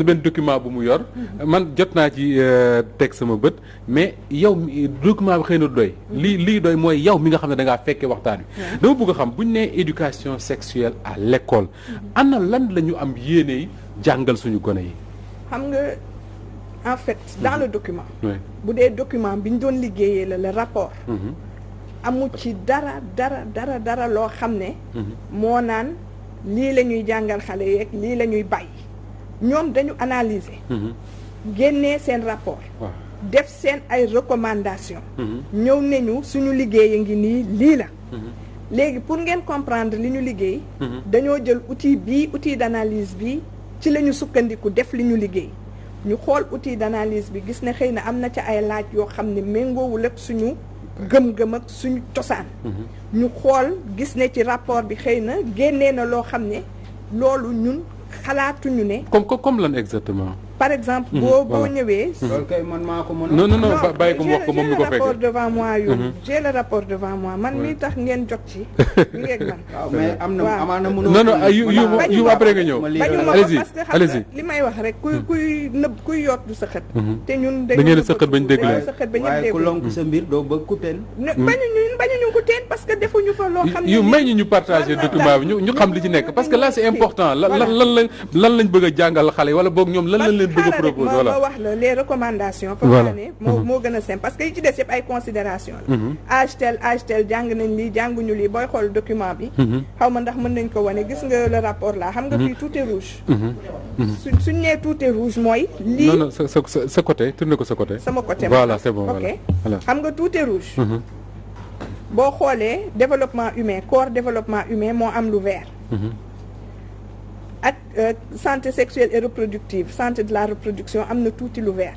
benn document bu mu yor man jot naa ci teg sama bët mais yow document bi xëy na doy lii doy mooy yow mi nga xam ne da ngaa fekkee waxtaan wi dama bëgg a xam bu ñu nee éducation sexuelle à l'école ana lan la ñu am yéene jàngal suñu gone yi. xam nga en fait dans le document bu dee document bi ñu doon liggéeyee la le rapport amu ci dara loo xam ne moo naan lii la ñuy jàngal xale yeeg lii la ñuy bàyyi ñoom dañu analyser génnee seen rapport def seen ay recommandations ñëw nañu suñu liggéey a ngi nii lii la léegi pour ngeen comprendre li ñu liggéey dañoo jël outil d'analyse bi ci la ñu sukkandiku def li ñu liggéey ñu xool outil d'analyse bi gis ne xëy na am na ca ay laaj yoo xam ne méngoowul ak suñu gëm-gëm ak suñu cosaan ñu xool gis ne ci rapport bi xëy na génnee na loo xam ne loolu ñun xalaatuñu ne comme lan exactement. par exemple boo ñëwee loolu kay man maa ko mën a. non bàyyi ko mu wax ko moom mi ko j'ai le rapport fekk. devant moi j'ai le rapport devant moi man mii tax ngeen jot ci mi ngeeg man waaw mais am na waaw. amaana mënoo. non yu après nga ñëw. bañu ma ko allez-y parce que xam allez-y. nga li may wax rek kuy nëbb kuy yoot du sa xët te ñun da ngeen a sëqat bañ dégg leen. sëqat ba ñëpp waaye ku dégg lonk sa mbir doo bëgg ku teen. bañuñu ko teen parce que defuñu fa loo xam ne yu may ñu partager document bi ñu xam li ci nekk parce que là c'est important lan lañ bëgg a jàngal xale yi wala boog ñoom lan lañ leen bëgg a proposer ma voilà. wax la les recommandations Voilà. ne moo gën a simple parce que yi ci des yëpp ay considération la âge tel jàng nañ lii jànguñu lii booy xool document bi xaw ma ndax mën nañ ko wane gis nga le rapport là xam nga fii tout est rouge suñ nee tout est rouge mooy lii non sa côté tourné ko sa côté. sama côté voilà c'est bon ok voilà. xam nga tout est rouge boo xoolee développement humain corps développement humain moo am lu vert ak santé sexuelle et reproductive santé de la reproduction am na tuuti lu vert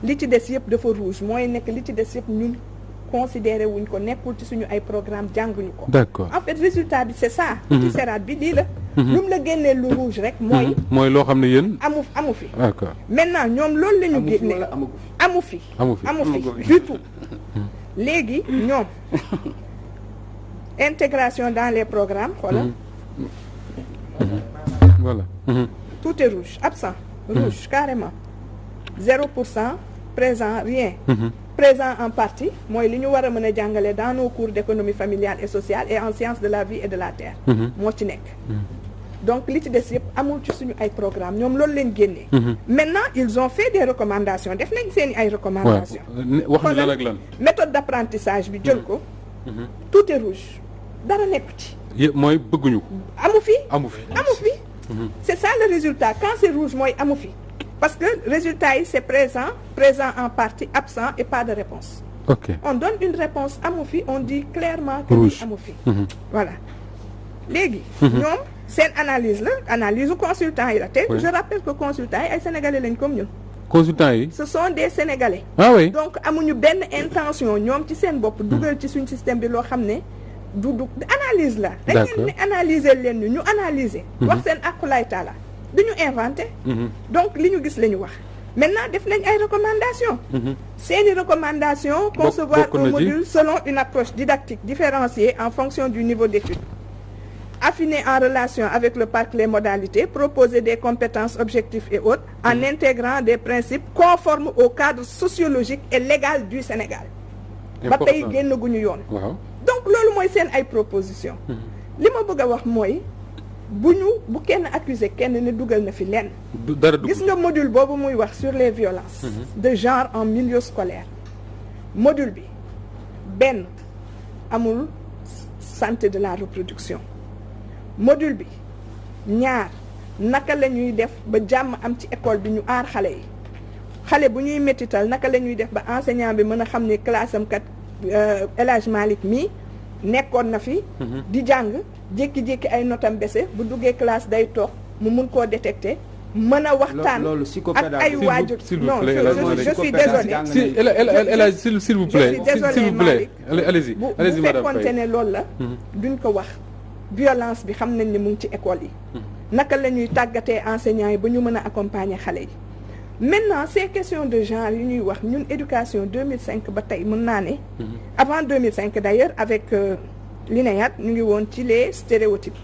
li ci des yëpp dafa rouge mooy nekk li ci des yëpp ñun considéré wuñ ko nekkul ci suñu ay programme jànguñu ko d'accord en fait résultat bi c'est ça ci sérat bi lii la lu mu la génnee lu rouge rek mooy loo xam ne yéen. amu fi d'accord maintenant ñoom loolu la ñu génne amu fi du tout léegi ñoom intégration dans les programmes voilà voilà. tout est rouge absent rouge carrément 0% présent rien présent en partie mooy li ñu war a mën a jàngale dans nos cours d'économie familiale et sociale et en sciences de la vie et de la terre moo ci nekk donc li ci des yëpp amul ci suñu ay programme ñoom loolu leen génnee maintenant ils ont fait des recommandations def nañ seeni ay recommandations wax ni lan ak lan. méthode d'apprentissage bi jël ko tout est rouge dara nekku ci mooy bëgguñu ko. amu fi amu fi. c'est ça le résultat quand c'est rouge mooy amu fi parce que résultat yi c'est présent en partie absent et pas de réponse ok on donne une réponse amu fi on dit clairement que Rouge. amu fi voilà léegi ñoom seen analyse la analyse u consultant yi la te Oui. je rappelle que consultants yi ay sénégalais lañ comme ñun consultants yi. ce sont des sénégalais ah oui. donc amuñu benn intention ñoom ci seen bopp dugal ci suñ système bi loo xam ne du analyse la dañ D'accord. leen ne analyser leen ñu analyser wax seen aqulay taala du ñu inventé donc li ñu gis la ñu wax maintenant def nañ ay recommandations seeni recommandations concevoir bokk na un ci. module selon une approche didactique différenciée en fonction du niveau d'étude affiner en relation avec le parc les modalités proposer des compétences objectifs et autres en intégrant des principes conformes au cadre sociologique et légal du Sénégal ba tey Important. génn gu ñu yoon waaw. donc loolu mooy seen ay proposition li ma bëgg a wax mooy bu kenn accuser kenn ne dugal na fi lenn dara dugg. gis nga module boobu muy wax sur les violences de genre en milieu scolaire module bi benn amul santé de la reproduction module bi ñaar naka la ñuy def ba jàmm am ci école bi ñu aar xale yi xale bu ñuy métital naka la ñuy def ba enseignant bi mën a xam ne classe am kat El Hadj Malick mii nekkoon na fi di jàng jékki-jékki ay notam bese bu duggee classe day toog mu mun koo détecter mën a waxtaan loolu ak ay waajur s'il vous non plaît, je suis désolée si s'il vous plaît je suis désolée, s'il vous plaît Malick. allez-y bu allez-y madame fekkoonte Faye. ne loolu la duñ ko wax violence bi xam nañ ne mu ngi ci école yi naka la ñuy tàggatee enseignants yi ba ñu mën a accompagner xale yi maintenant ces questions de genre yi ñuy wax ñun éducation 2005 ba tey mën naa ne avant 2005 d'ailleurs avec l'INEAD ñu ngi woon ci les stéréotypes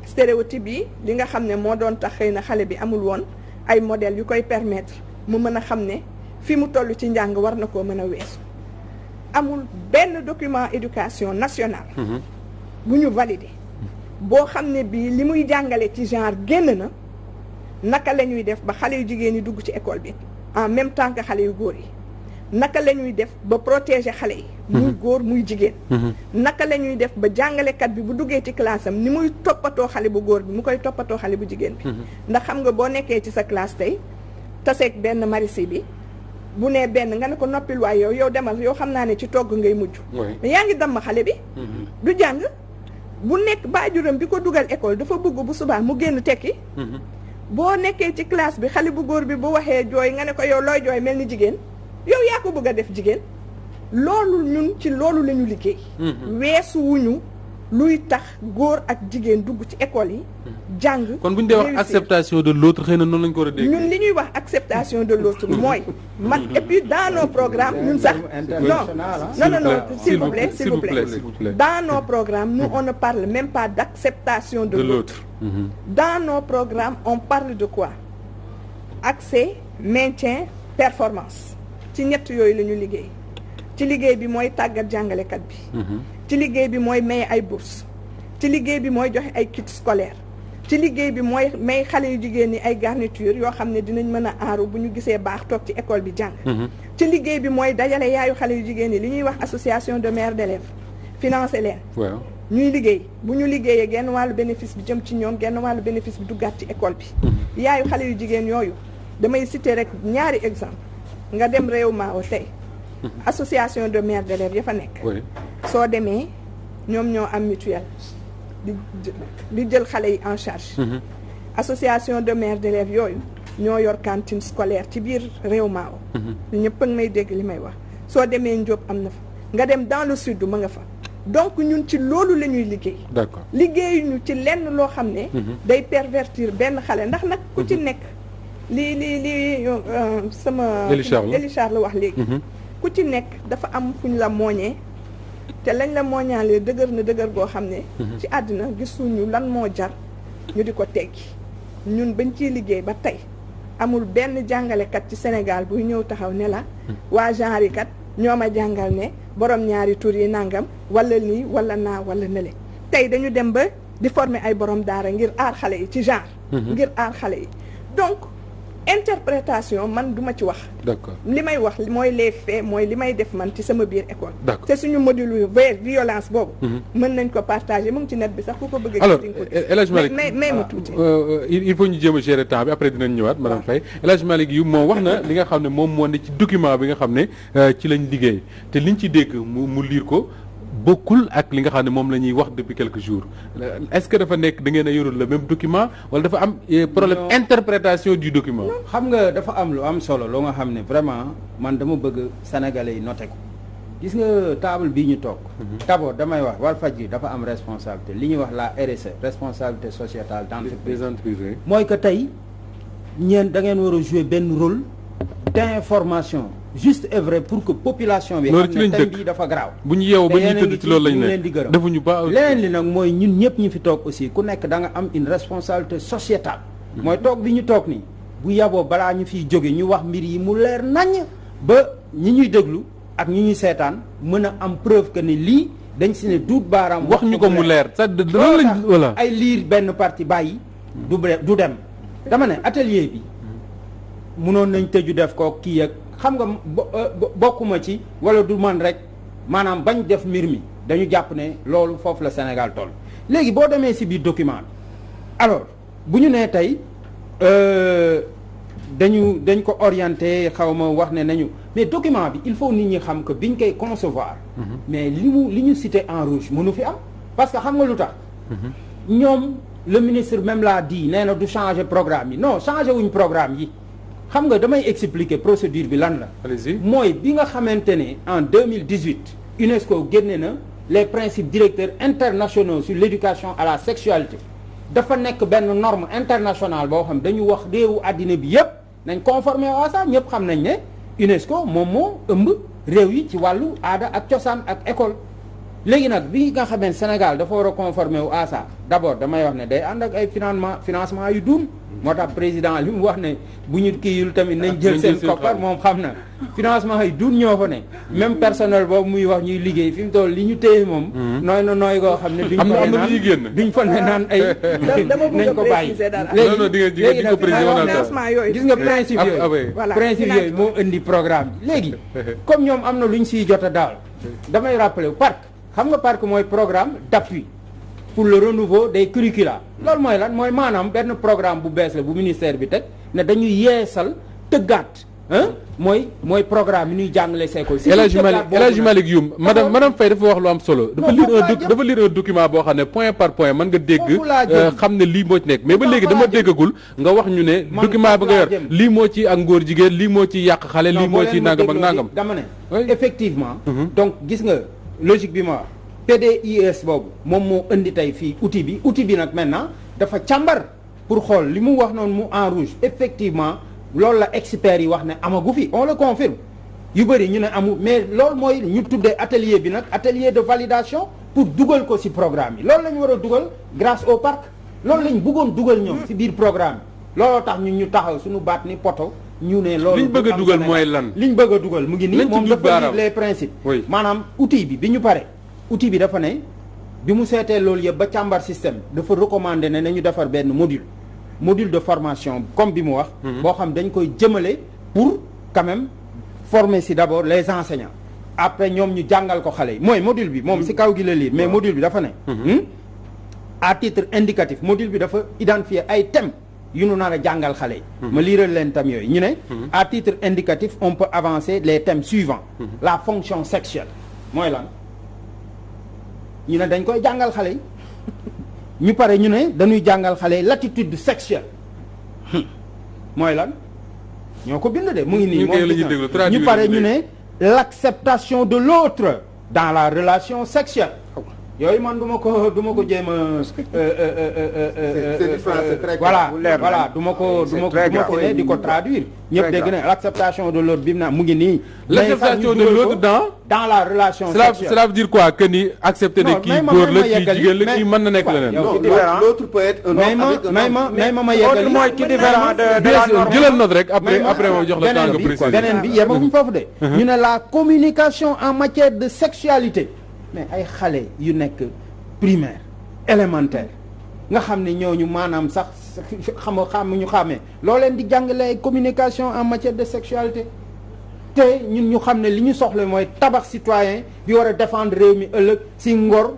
stéréotypes yi li nga xam ne moo doon tax xëy na xale bi amul woon ay modèles yu koy permettre mu mën a xam ne fi mu toll ci njàng war na koo mën a weesu amul benn document éducation nationale bu ñu validé boo xam ne bii li muy jàngale ci genre génn na naka la ñuy def ba xale yu jigéen ñi dugg ci école bi en même temps que xale yu góor yi naka la ñuy def ba protéger xale yi muy góor muy jigéen naka la ñuy def ba jàngalekat bi bu duggee ci classe am ni muy toppatoo xale bu góor bi mu koy toppatoo xale bu jigéen bi ndax xam nga boo nekkee ci sa classe tey taseeg benn marisi bi bu nee benn nga ne ko noppil waay yow demal yow xam naa ne ci togg ngay mujj mais yaa ngi damm xale bi du jàng bu nekk baajuram bi ko dugal école dafa bëgg bu subaa mu génn tekki boo nekkee ci classe bi xale bu góor bi bu waxee jooy nga ne ko yow looy jooy mel ni jigéen yow yaa ko bëgg a def jigéen loolu ñun ci loolu la ñu liggéey weesu wuñu luy tax góor ak jigéen dugg ci école yi jàng kon bu ñu dee wax acceptation de l'autre xëy na noonu lañu ko war a dégg ñun li ñuy wax acceptation de l'autre mooy man et puis dans nos programmes ñun sax non s'il vous plaît dans nos programmes nous on ne parle même pas d'acceptation de l'autre dans nos programmes on parle de quoi accès maintien performance ci ñett yooyu la ñu liggéey ci liggéey bi mooy tàggat jàngalekat bi ci liggéey bi mooy may ay bourse ci liggéey bi mooy joxe ay kits scolaires ci liggéey bi mooy may xale yu jigéen ñi ay garniture yoo xam ne dinañ mën a aaru bu ñu gisee baax toog ci école bi jàng ci liggéey bi mooy dajale yaayu xale yu jigéen ñi li ñuy wax association de mères d'élèves financer leen ñuy liggéey bu ñu liggéeyee genn wàllu bénéfice bi jëm ci ñoom genn wàllu bénéfice bi duggaat ci école bi yaayu xale yu jigéen yooyu damay citer rek ñaari exemple nga dem réew Mao tey association de mères d'élèves ya fa nekk soo demee ñoom ñoo am mutuelle di jël xale yi en charge association de mères d'élèves yooyu ñoo yor cantine scolaire ci biir réew Mao ñëpp a ngi may dégg li may wax soo demee Ndiop am na fa nga dem dans le sud ma nga fa donc ñun ci loolu la ñuy liggéey d'accord liggéeyuñu ci lenn loo xam ne day pervertir benn xale ndax nag ku ci nekk li sama Elie Charles la wax léegi ku ci nekk dafa am fu ñu la mooñee te lañ la mooñaalee dëgër na dëgër goo xam ne ci àddina gisuñu lan moo jar ñu di ko teggi ñun bañ ciy liggéey ba tey amul benn jàngalekat ci Sénégal buy ñëw taxaw ne la waa genre yi kat ñoo ma jàngal ne borom ñaari tur yi nangam wala nii wala naa wala nële tey dañu dem ba di former ay borom daara ngir aar xale yi ci genre ngir aar xale yi donc interprétation man duma ci wax d'accord li may wax mooy les faits mooy li may def man ci sama biir école d'accord te suñu module violence boobu mën nañ ko partager mu ngi ci net bi sax ku ko bëgg a alors gis ko El Hadj Malick mais ma tuuti il faut ñu jéem a gérer temps bi après dinañ ñëwaat madame Faye El Hadj Malick yu moom wax na li nga xam ne moom moo ne ci document bi nga xam ne ci lañ liggéey te liñ ci dégg mu lire ko bokkul ak li nga xam ne moom la ñuy wax depuis quelques jours est-ce que dafa nekk da ngeen a yorul le même document wala dafa am problème interprétation du document xam nga dafa am lu am solo loo nga xam ne vraiment man dama bëgg sénégalais yi noté ko gis nga table bii ñu toog d'abord damay wax Walfadjri dafa am responsabilité li ñuy wax la RSE responsabilité sociétale d'entreprise des entreprises mooy que tey ñeen da ngeen war a jouer benn rôle d'information juste et vrai pour que population bi xam ne thème bi dafa garaaw bu ñu yeewoo ba ñuy tëdd ci loolu lañu leen di gërëm defuñu ba leneen li nag mooy ñun ñëpp ñu fi toog aussi ku nekk da nga am une responsabilité sociétale mooy toog bi ñu toog nii bu yaboo balaa ñu fiy jóge ñu wax mbir yi mu leer naññ ba ñi ñuy déglu ak ñi ñuy seetaan mën a am preuve que ni lii dañ si ne duut baaraam wax ñu ko mu leer ça loolu lañ voilà ay liir benn parti bàyyi du dem dama ne atelier bi mënoon nañ tëju def ko kii ak xam nga bokkuma ci wala du man rek maanaam bañ def mbir mi dañu jàpp ne loolu foofu la Sénégal toll léegi boo demee ci biir document bi alors bu ñu nee tey dañ ko orienté xaw ma wax ne nañu mais document bi il faut nit ñi xam que biñ koy concevoir mais li ñu cité en rouge mënu fi am parce que xam nga lu tax ñoom le ministre même l'a dit nee na du changer programme yi non changer wuñ programme yi xam nga damay expliquer procédure bi lan la mooy bi nga xamante ne en 2018 UNESCO génne na les principes directeurs internationaux sur l'éducation à la sexualité dafa nekk benn norme internationale boo xam dañu wax réewu àddina bi yépp nañ conformer à ça ñëpp xam nañ ne UNESCO moom moo ëmb réew yi ci wàllu aada ak cosaan ak école léegi nag bi nga xamee Sénégal dafa war a conformer wu à ça d'abord damay wax ne day ànd ak ay financement yu duum moo tax président li mu wax ne bu ñu kiiyul tamit nañ jël seen koppar moom xam na financement yi duun ñoo fa ne même personnel boobu muy wax ñuy liggéey fi mu toll li ñu téye moom nooy na nooy koo xam ne duñ fa ne naan ay nañ ko bàyyi léegi nag financement yooyu gis nga principe yooyu moo indi programme bi léegi comme ñoom am na lu ñu siy jot a daal damay rappeler parc xam nga parc mooy programme d'appui pour le renouveau des curricula loolu mooy lan mooy maanaam benn programme bu bees la bu ministère bi teg ne dañuy yeesal tëggaat mooy programme yi ñuy jàngale sa école. El Hadj Malick Youm madame Faye dafa wax lu am solo. dafa lire un document boo xam ne point par point mën nga dégg xam ne lii moo ci nekk mais ba léegi dama déggagul nga wax ñu ne document ba nga yor lii moo ci ak ngóor jigéen lii moo ci yàq xale lii moo ci nangam ak nangam. dama ne effectivement donc gis nga logique bi ma wax PDIS boobu moom moo indi tey fii outil bi nag maintenant dafa càmbar pour xool li mu wax noonu mu en rouge effectivement loolu la experts yi wax ne amagu fi on le confirme yu bëri ñu ne amu mais loolu mooy ñu tuddee atelier bi nag atelier de validation pour dugal ko ci programme yi loolu la ñu war a dugal grâce au parc loolu lañ bëggoon dugal ñoom ci biir programme yi looloo tax ñu taxaw suñu baat ni poto ñu ne loolu liñ bëgg a dugal mooy lan liñ bëgg a dugal mu ngi nii moom dafa lire les principes maanaam outil bi ñu pare outil bi dafa ne bi mu seetee loolu yëpp ba càmbar système dafa recommander ne nañu defar benn module de formation comme bi mu wax boo xam dañ koy jëmale pour quand même former ci d'abord les enseignants après ñoom ñu jàngal ko xale yi mooy module bi moom ci kaw gi la lire mais module bi dafa ne à titre indicatif module bi dafa identifier ay thèmes yu nu nar a jàngal xale yi ma liiral leen thèmes yooyu ñu ne à titre indicatif on peut avancer les thèmes suivants la fonction sexuelle mooy lan ñu ne dañ koy jàngal xale yi ñu pare ñu ne dañuy jàngal xale yi l'attitude sexuelle mooy lan ñoo ko bind de mu ngi nii moom ñu pare ñu ne l'acceptation de l'autre dans la relation sexuelle yooyu man du ma ko jéem a voilà du ma ko ne di ko traduire ñëpp dégg na l'acceptation de l'autre bi mu na mu ngi nii l'acceptation de l'autre dans la relation sexuelle cela veut dire quoi que ni accepter ne kii góor la kii jigéen la kii mën na nekk leneen l'autre peut être un homme ma yeggali mooy ki différent de la norme jëlal note rek après moom jox la temps nga préciser beneen bi yemaguñ foofu de ñu ne la communication en matière de sexualité mais ay xale yu nekk primaire élémentaire nga xam ne ñooñu maanaam sax ñu xàmmee loo leen di jàngale communication en matière de sexualité te ñun ñu xam ne li ñu soxla mooy tabax citoyen bi war a défendre réew mi ëllëg ci ngor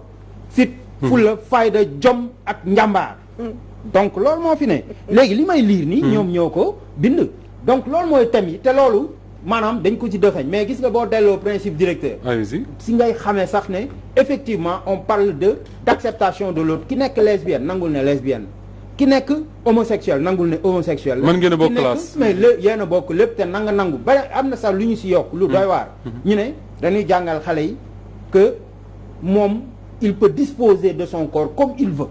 fit fulla fayda jom ak njàmbaar donc loolu moo fi ne léegi li may liir nii ñoom ñoo ko bind donc loolu mooy thème yi te loolu maanaam dañ ko ci dëxañ mais gis nga boo delloo principe directeur si ngay xamee sax ne effectivement on parle d'acceptation de l'autre ki nekk lesbienne nangul ne lesbienne ki nekk homosexuel nangul ne homosexuel mën ngeen a bokk classe mais yéen a bokk lépp te nangu ba am na sax lu ñu si yokk lu doy waar ñu ne dañuy jàngal xale yi que moom il peut disposer de son corps comme il veut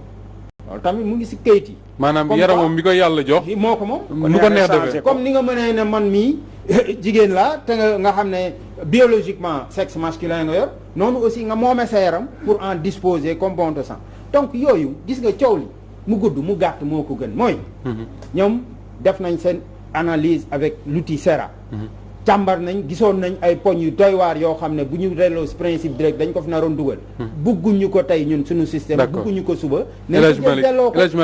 loolu tamit mu ngi si kayit yi maanaam yaramam mi ko yàlla jox moo ko moom nu ko neex defee comme ni nga mënee ne man mii jigéen la te nga xam ne biologiquement sexe masculin nga yor noonu aussi nga moomee sa yaram pour en disposer comme bon te sang donc yooyu gis nga coow li mu gudd mu gàtt moo ko gën mooy ñoom def nañ seen analyse avec l'outil SERA càmbar nañ gisoon nañ ay poñ yu doy waar yoo xam ne bu ñu delloo si principe direct dañ ko fi naroon dugal bugguñu ko tey ñun suñu système bugguñu ko suba nañ ko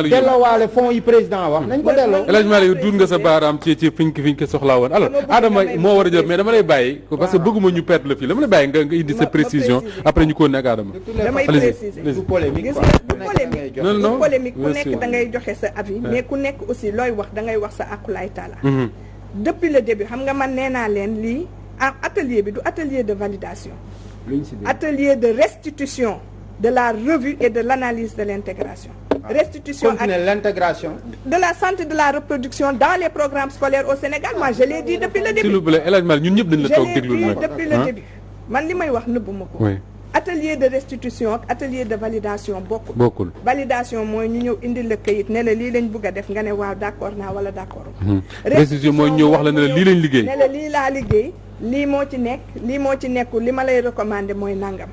delloowaale fonds yi président wax nañ ko delloo El Hadj Malick duut nga sa baaraam ci fiñ ko soxlaa woon alors Adama moo war a jël mais dama lay bàyyi parce que bëgguma ñu perdre le fil dama lay bàyyi nga indi sa précision après ñu ko nekk Adama damay préciser du polémique non polémique ku nekk da ngay joxe sa avis mais ku nekk aussi looy wax da ngay wax sa aqulaay taala depuis le début xam nga man nee naa leen lii atelier bi du atelier de validation atelier de restitution de la revue et de l'analyse de l'intégration restitution ak l'intégration de la santé de la reproduction dans les programmes scolaires au Sénégal moi je l'ai dit depuis le début s'il vous plaît El Hadj Malick ñun ñëpp dañ la toog déglu je l'ai dit depuis le début man li may wax nëbbuma ko atelier de restitution ak atelier de validation bokkul validation mooy ñu ñëw indi la kayit ne la lii lañ bëgg a def nga ne waaw d'accord naa wala d'accord restitution mooy ñëw wax la ne la lii lañ liggéey ne la lii laa liggéey lii moo ci nekk lii moo ci nekkul li ma lay recommander mooy nangam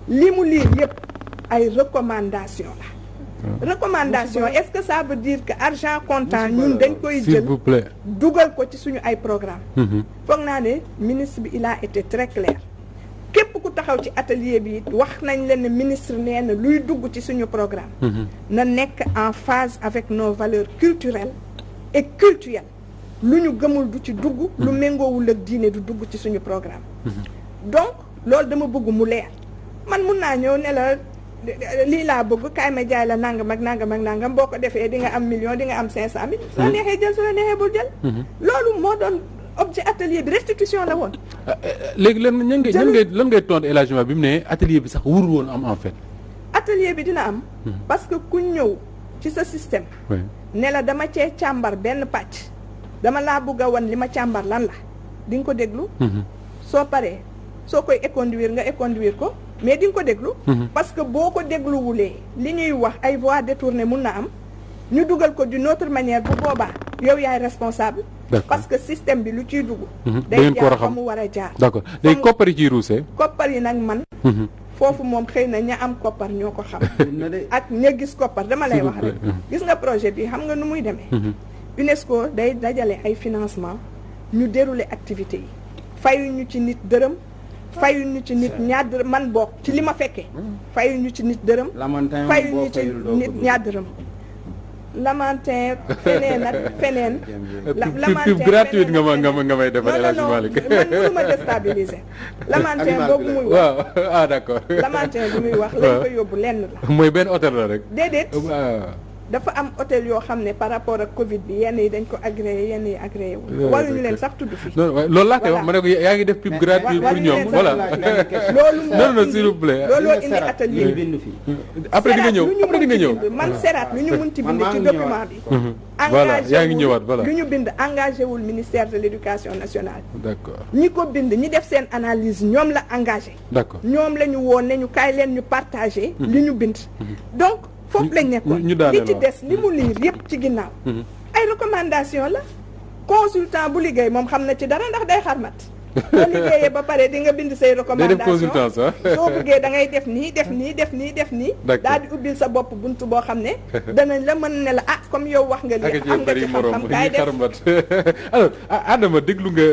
li mu lii yëpp ay recommandation la recommandation est-ce que ça veut dire que argent comptant ñun dañ koy jël s'il vous plaît dugal ko ci suñu ay programme foog naa ne ministre bi il a été très clair képp ku taxaw ci atelier bi wax nañ leen ne ministre nee na luy dugg ci suñu programme na nekk en phase avec nos valeurs culturelles et cultuelles lu ñu gëmul du ci dugg lu méngoowul ak diine du dugg ci suñu programme donc loolu dama bëgg mu leer man mun naa ñëw ne la lii laa bëgg kaay ma jaay la nangam ak nangam ak nangam boo ko defee di nga am million di nga am 500 000 su la neexee jël su la neexee bul jël loolu moo doon objet atelier bi restitution la woon. léegi lan ngay tontu élargissement bi mu ne atelier bi sax wurul woon am en fait. atelier bi dina am. parce que ku ñëw ci sa système. ne la dama cee càmbar benn pàcc. dama laa bëgg a wan li ma càmbar lan la di nga ko déglu. soo paree soo koy éconduire nga éconduire ko mais di nga ko déglu. parce que boo ko dégluwulee li ñuy wax ay voies détournées mun na am ñu dugal ko d'une autre manière bu boobaa yow yaay responsable. parce que système bi lu ciy dugg. day jaar fa mu war a jaar. d'accord léegi koppar yi ciy ruusee. koppar yi nag man. foofu moom xëy na ña am koppar ñoo ko xam. ak ña gis koppar dama lay wax rek. gis nga projet bi xam nga nu muy demee. UNESCO day dajale ay financement ñu dérouler activité yi fayuñu ci nit dërëm fayuñu ci nit ñaar dërëm man bokk ci li ma fekkee fayuñu ci nit dërëm fayuñu ci nit ñaar dërëm Lamantin feneen ak feneen Lamantin gratuite nga may defal El Hadji Malick man mënu ma déstabiliser Lamantin boobu muy wax ah d'accord Lamantin bi muy wax lañ ko yóbbu lenn la mooy benn hôtel la rek déedéet dafa am hôtel yoo xam ne par rapport ak Covid bi yenn yi dañ ko agréé yenn yi agréé wu waruñu leen sax tudd fii loolu laa koy wax ma ne ko yaa ngi def pub gratuit pour ñoom voilà non s'il vous plaît looloo indi atelier bi après di nga ñëw man seraat lu ñu munti bind ci document bi voilà yaa ngi ñëwaat voilà lu ñu bind engagé wul ministère de l'éducation nationale d'accord ñi ko bind ñi def seen analyse ñoom la engagé d'accord ñoom la ñu woon ne ñu kaay leen ñu partagé li ñu bind donc foofu lañ nekkoon li ci des li mu liir yëpp ci ginnaaw ay recommandation la consultant bu liggéey moom xam na ci dara ndax day xarmat boo liggéeyee ba pare di nga bind say recommandation soo bëggee da ngay def nii def nii def nii def nii daal di ubbil sa bopp buntu boo xam ne danañ la mën ne la ah comme yow wax nga li am nga ci xam-xam kaay def alors Adama déglu nga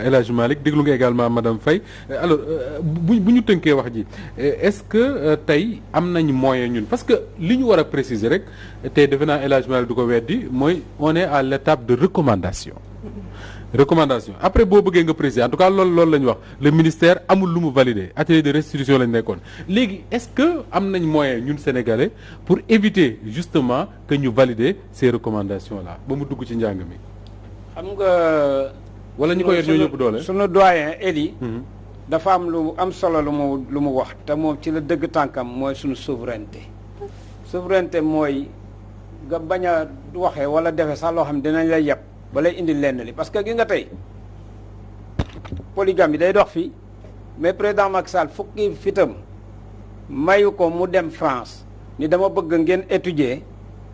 El Hadji Malick déglu nga également madame Faye alors bu ñu tënkee wax ji est-ce que tey am nañ moyen ñun parce que li ñu war a préciser rek tey defe naa El Hadji Malick du ko weddi mooy on est à l'étape de recommandation après boo bëggee nga préciser en tout cas loolu la ñu wax le ministère amul lu mu validé atelier de restitution lañ nekkoon léegi est-ce que am nañ moyen ñun sénégalais pour éviter justement que ñu valider ces recommandations là ba mu dugg ci njàng mi. xam nga. wala ñu ko yor ñoo ñëpp doole. sunu doyen Eli. dafa am lu am solo lu mu wax te moom ci la dëgg tànkam mooy sunu souveraineté mooy nga bañ a waxee wala defe sax loo xam ne dinañ lay yeb. ba lay indi lenn li parce que gi nga tey polygamie day dox fii mais président Macky Sall fukki fitam mayu ko mu dem France ni dama bëgg ngeen étudier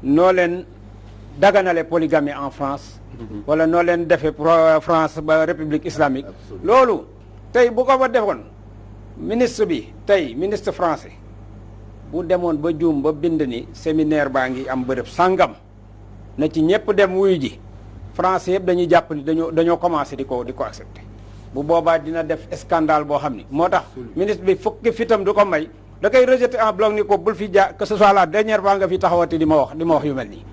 noo leen daganale polygamie en France wala noo leen defee France ba république islamique loolu tey bu ko fa defoon ministre bi tey ministre français bu demoon ba juum ba bind ni séminaire baa ngi am bërëb sàngam na ci ñëpp dem wuyu ji français yëpp dañuy jàpp ni dañoo commencé di ko accepté bu boobaa dina def scandale boo xam ni moo tax ministre bi fukki fitam du ko may da koy rejeté en bloc ni ko bul fi que ce soit la dernière fois nga fi taxawati di ma wax yu mel nii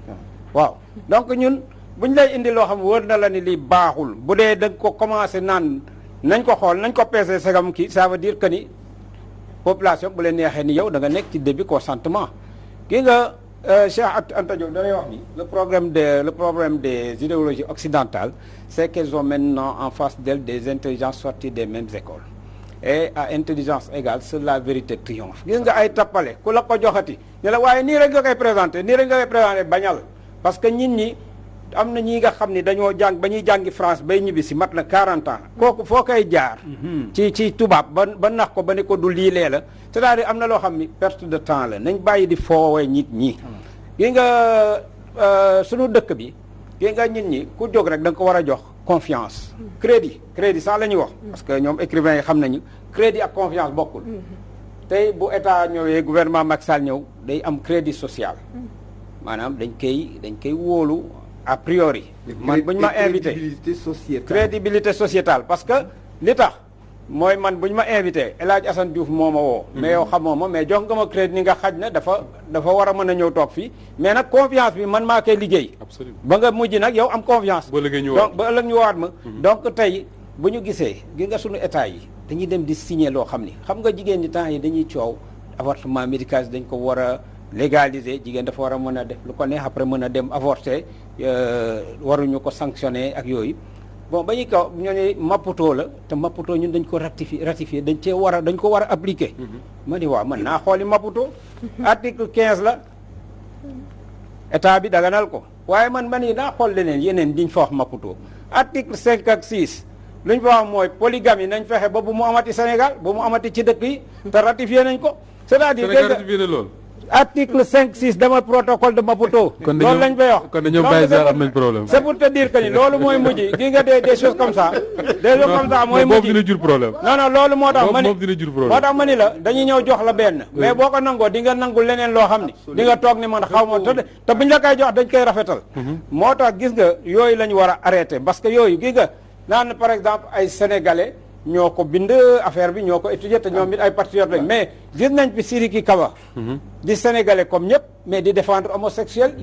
waaw donc ñun buñ lay indi loo xam wër na la ni lii baaxul bu dee da nga ko commencé naan nañ ko xool nañ ko peese segam kii ça veut dire que ni population bu leen neexee ni yow da nga nekk ci début consentement kii nga Cheikh Anta Diop da lay wax ni le problème des idéologies occidentales c'est qu'elles ont maintenant en face d'elles des intelligences sorties des mêmes écoles et à intelligence égale seule la vérité triomphe gis nga ay tappale ku la ko joxati ne la waaye nii rek nga koy présenté bañal parce que nit ñi am na ñi nga xam ni dañoo jàng ba ñuy jàngi France bay ñibbi si mat na 40 ans kooku foo koy jaar ci tubaab ba nax ko ba ne ko du lii lee la c'est-à-dire am na loo xam ni perte de temps la nañ bàyyi di foowee nit ñi gi nga sunu dëkk bi gi nga nit ñi ku jóg rek da nga ko war a jox confiance crédit sax la ñuy wax parce que ñoom écrivains yi xam nañu crédit ak confiance bokkul tey bu état ñëwee gouvernement Macky Sall ñëw day am crédit social maanaam dañ koy wóolu a priori man bu ñu ma invité crédibilité sociétale parce que li tax mooy man bu ñu ma invité El Hadj Assane Diouf moo ma woo mais yow xamoo ma mais jox nga ma crédit ni nga xaj na dafa war a mën a ñëw toog fii mais nag confiance bi man maa koy liggéey ba nga mujj nag yow am confiance donc ba ëllëg ñu waat ma donc tey bu ñu gisee gi nga sunu état yi dañuy dem di signer loo xam ni xam nga jigéen ñi temps yi dañuy coow avortement médical dañ ko war a légaliser jigéen dafa war a mën a def lu ko neex après mën a dem avorter waruñu ko sanctionner ak yooyu bon ba ñuy kaw ñoo ne Maputo la te Maputo ñun dañ ko ratifié dañ ko war a appliquer. ma ni waaw man naa xooli Maputo article 15 la état bi daganal ko waaye man ni naa xool leneen yeneen diñ fa wax Maputo article 5 ak 6 luñ fa wax mooy polygamie nañ fexe ba bu mu amati Sénégal ba mu amati ci dëkk yi te ratifié nañ ko c'est-à-dire Sénégal ratifié na loolu. article 5 6 dama protocole de Maputo. loolu lañ fay wax. kon dañoo bàyyi sax am nañ problème. c'est pour te dire que ni loolu mooy mujj gi nga des choses comme ça. des choses comme ça mooy mujj boobu dina jur problème. non loolu moo tax ma ni boobu dina jur problème. moo tax ma ni la dañuy ñëw jox la benn. mais boo ko nangoo di nga nangu leneen loo xam ni. di nga toog ni man xaw ma te buñ la koy jox dañ koy rafetal. moo tax gis nga yooyu la ñu war a arrêter parce que yooyu gis nga naan par exemple ay sénégalais. ñoo ko bind affaire bi ñoo ko étudier te ñoom it ay patriotes lañ mais gis nañ fi Sidiki Kaba di sénégalais comme ñëpp mais di défendre homosexuel.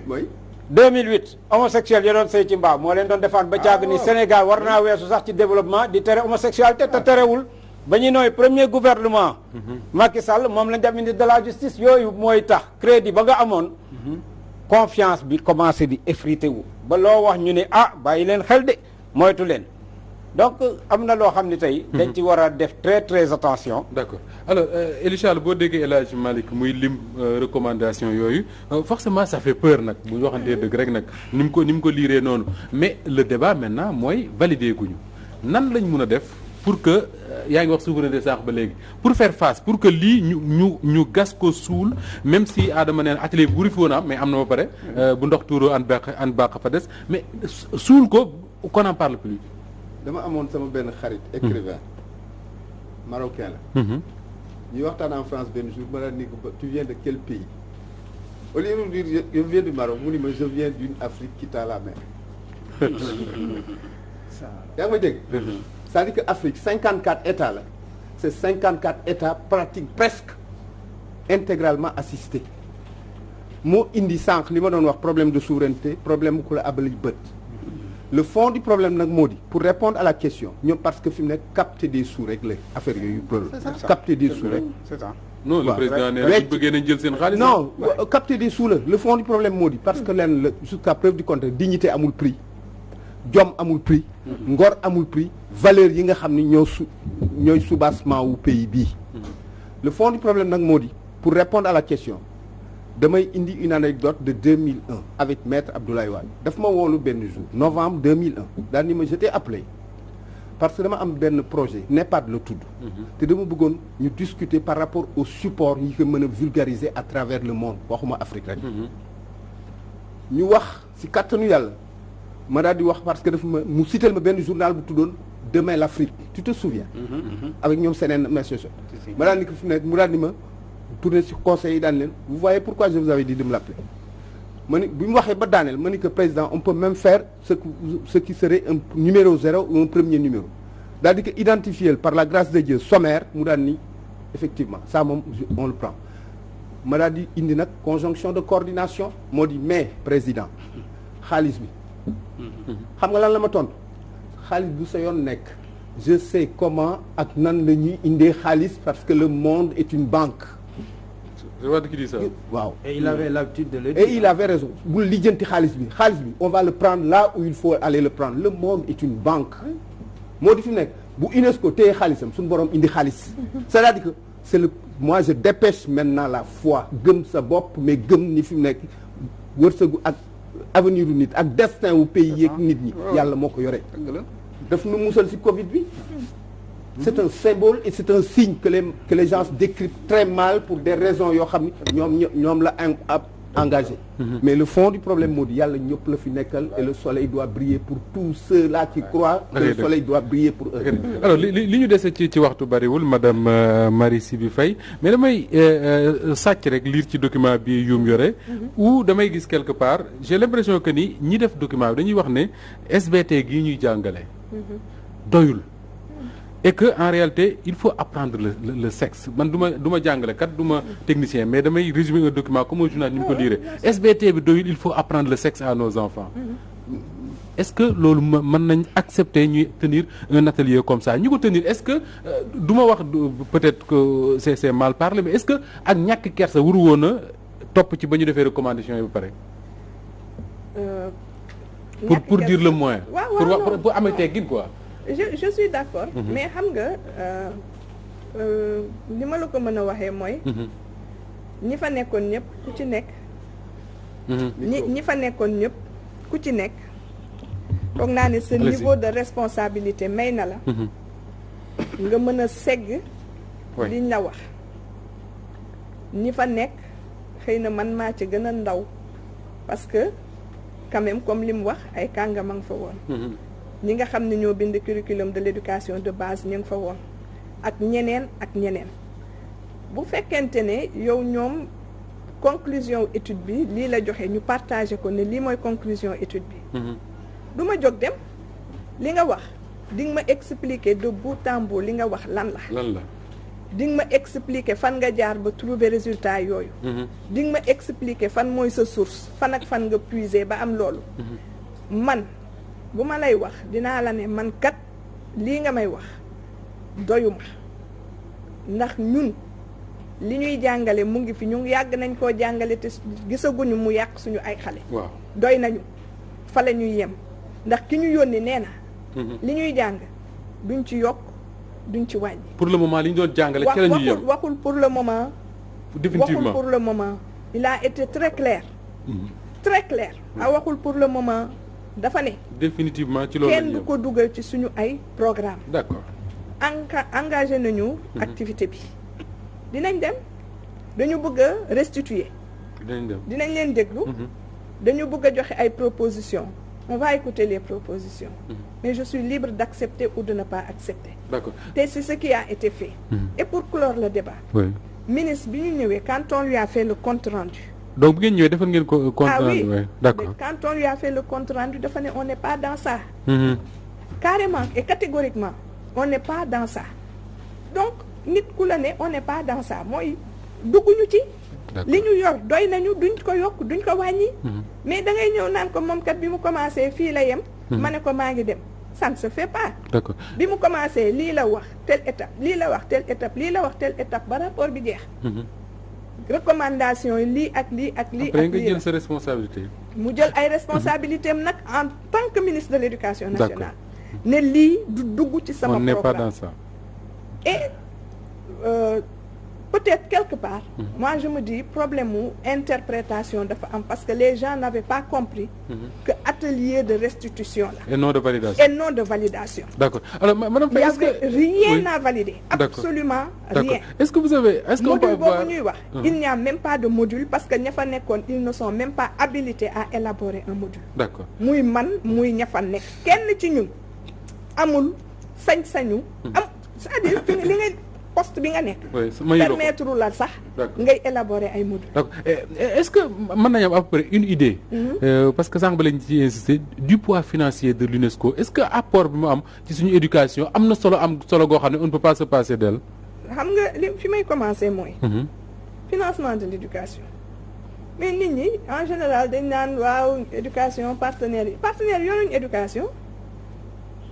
oui 2008 homosexuel ya doon sëy ci mbaa moo leen doon défendre ba jàgg ni Sénégal war naa weesu sax ci développement di tere homosexualité te terewul ba ñu nooy premier gouvernement Macky Sall moom lañ def ministre de la justice yooyu mooy tax crédit ba nga amoon confiance bi commencé di effrité wu ba loo wax ñu ne bàyyi leen xel de moytu leen donc am na loo xam ne tey dañ ci war a def très attention. d'accord alors Elie boo déggee El Hadj Malick muy lim recommandation yooyu forcément ça fait peur nag bu ñu waxantee dëgg rek nag ni mu ko liiree noonu mais le débat maintenant mooy valider guñu nan lañ mun a def pour que yaa ngi wax souveraineté sànq ba léegi pour faire face pour que lii ñu gas ko suul même si Adama neen atelier bu wuri fi woon am mais am na ba pare bu ndox tuuroo an bàq fa des mais suul ko qu'on en parle plus. dama amoon sama benn xarit écrivain marocain la ñuy waxtaan en France benn jour ma daal ni ko tu viens de quel pays au lieu de dire je viens du Maroc mu ni ma je viens d'une Afrique qui tend la mer yaa ngi may dégg c'est-à-dire que Afrique 54 états la c'est 54 états pratiques presque intégralement assistés moo indi sànq li ma doon wax problème de souveraineté problème ku la abali bët le fond du problème nag moo di pour répondre à la question ñoom parce que fi mu nekk capter des sous rek la affaire yooyu capter des sous rek c'est ça non le président ne rek bëggee nañ jël seen xaalis non capter des sous la le fond du problème moo di parce que leen la jusqu'à preuve du contraire dignité amul prix jom amul prix ngor amul prix valeur yi nga xam ni ñooy soubassement wu pays bii le fond du problème nag moo di pour répondre à la question damay indi une anecdote de 2001 avec maître Abdoulaye Wade daf ma woolu benn jour novembre 2001 daal ni ma j'étais appelé parce que dama am benn projet NEPAD la tudd te dama bëggoon ñu discuter par rapport au support yi ko mën a vulgariser à travers le monde waxuma Afrique rek ñu wax ci kàttanu yàlla ma daal di wax parce que dafa mu citel ma benn journal bu tuddoon Demain l'Afrique tu te souviens avec ñoom seneen message ma daal ni ko fi nekk mu daal ni ma tourner ci conseil yi daan leen vous voyez pourquoi je vous avais dit de me l'appeler ma ni bu ñu waxee ba daaneel ma ni que président on peut même faire ce qui serait un numéro 0 ou un premier numéro daal di ko identifier par la grâce de Dieu sommaire mu daan ni effectivement ça moom on le prend ma daal di indi nag conjonction de coordination moo di mais président xaalis bi xam nga lan la ma tontu xaalis bu sa yoon nekk je sais comment ak nan la ñuy indee xaalis parce que le monde est une banque waaw et il avait l'habitude de le dire. et il avait raison bul lijjanti xaalis bi on va le prendre là où il faut aller le prendre le monde est une banque moo di fi mu nekk bu UNESCO téye xaalisam suñu borom indi xaalis c'est-à-dire que c'est le moi je dépêche maintenant la foi gëm sa bopp mais gëm ni fi mu nekk wërsëgu ak avenir u nit ak destin wu pays yeeg nit ñi yàlla moo ko yore daf nu musal ci Covid bi c'est un symbole et c'est un signe que les gens décryptent très mal pour des raisons yoo xam ni ñoom la engagé mais le fond du problème moo di yàlla ñëpp la fi nekkal et le soleil doit briller pour tous ceux-là qui croient que le soleil doit briller pour eux. Alors li ñu dese ci waxtu bariwul madame Marie Siby Faye mais damay sàcc rek lire ci document bi yum yore ou damay gis quelque part j'ai l'impression que ni ñi def document bi dañuy wax ne SBT gii ñuy jàngale doyul et que en réalité il faut apprendre le sexe man du ma jàngale kat du ma technicien mais damay résumer un document comme un journaliste ni mu ko lire SBT bi doyul il faut apprendre le sexe à nos enfants est-ce que loolu mën nañ accepter ñuy tenir un atelier comme ça ñi ko tenir est-ce que du ma wax peut-être que c'est mal parlé mais est-ce que ak ñàkk kersa waru woon a topp ci ba ñu defee recommandation yi ba pare pour dire le moins. waaw pour amee teggin quoi. je suis d'accord. mais xam nga li ma la ko mën a waxee mooy. ñi fa nekkoon ñëpp ku ci nekk. ñi fa nekkoon ñëpp ku ci nekk. foog naa ne ce niveau de responsabilité may na la. nga mën a segg. liñ la wax. ñi fa nekk xëy na man maa ci gën a ndaw parce que quand même comme li mu wax ay kàngam nga fa woon. ñi nga xam ne ñoo bind curriculum de l'éducation de base ñu ngi fa woon ak ñeneen bu fekkente ne yow ñoom conclusion étude bi lii la joxe ñu partagé ko ne lii mooy conclusion étude bi. du ma jóg dem li nga wax di nga ma expliquer de bout en bout li nga wax lan la. di nga ma expliquer fan nga jaar ba trouver résultat yooyu. di nga ma expliquer fan mooy sa source fan ak fan nga puiser ba am loolu. man bu ma lay wax dinaa la ne man kat lii nga may wax doyuma ndax ñun li ñuy jàngale mu ngi fi ñu yàgg nañ koo jàngale te gisaguñu mu yàq suñu ay xale. waaw doy nañu fa la ñuy yem ndax ki ñu yónni nee na. li ñuy jàng duñ ci yokk duñ ci wàññi. pour le moment li ñu doon jàngale ci la ñuy yem waxul pour le moment. définitivement waxul pour le moment. il a été très clair. très clair. waxul pour le moment dafa ne. définitivement ci loolu la ñuy kenn yem du ko dugal ci suñu ay programme d'accord. engagé nañu. activité bi dinañ dem dañu bëgg a restituer. dinañ leen déglu. dañu bëgg a joxe ay propositions. on va écouter les propositions. mais je suis libre d'accepter ou de ne pas accepter. d'accord te c'est ce qui a été fait. et pour clore le débat. ministre bi ñu ñëwee quand on lui a fait le compte rendu. donc bu ngeen ñëwee defal ngeen ko compte rendu. oui d'accord quand on lui a fait le compte rendu dafa ne on n'est pas dans ça. carrément et catégoriquement on n'est pas dans ça. donc nit ku la ne on n'est pas dans ça mooy dugguñu ci. li ñu yor doy nañu duñ ko yokk duñ ko wàññi. mais da ngay ñëw naan ko moom kat bi mu commencé fii la yem. ma ne ko maa ngi dem ça ne se fait pas. d'accord bi mu commencé lii la wax telle étape lii la wax telle étape lii la wax telle étape ba rapport bi jeex. recommandation yi lii ak lii ak lii ak lii après nga jël sa responsabilité. mu jël ay responsabilités am nag en tant que ministre de l'éducation nationale. ne lii du dugg ci sama programme on n'est pas dans ça. et peut-être quelque part. moi je me dis problème mu interprétation dafa am parce que les gens n'avaient pas compris. que atelier de restitution la. et non de validation. et non de validation. d'accord alors madame Faye, est-ce que rien à valider. D'accord. absolument d'accord rien. est-ce que vous avez est-ce qu'on peut module avoir boobu ñuy wax. il n'y a même pas de module parce que ña fa nekkoon ils ne sont même pas habilités à élaborer un module. d'accord muy man muy ña fa nekk kenn ci ñun amul sañ-sañu. am c'est-à-dire fi li nga poste bi nga nekk. permettre la sax. ngay élaborer ay modules. d'accord est-ce que mën nañu am à peu près une idée. parce que sànq ba lañ ci insister du poids financier de l'UNESCO est-ce que apport bi mu am ci suñu éducation am na solo goo xam ne on ne peut pas se passer d'elle. xam nga li fi may commencer mooy. financement de l'éducation. mais nit ñi en général dañ naan waaw éducation partenaires yoruñu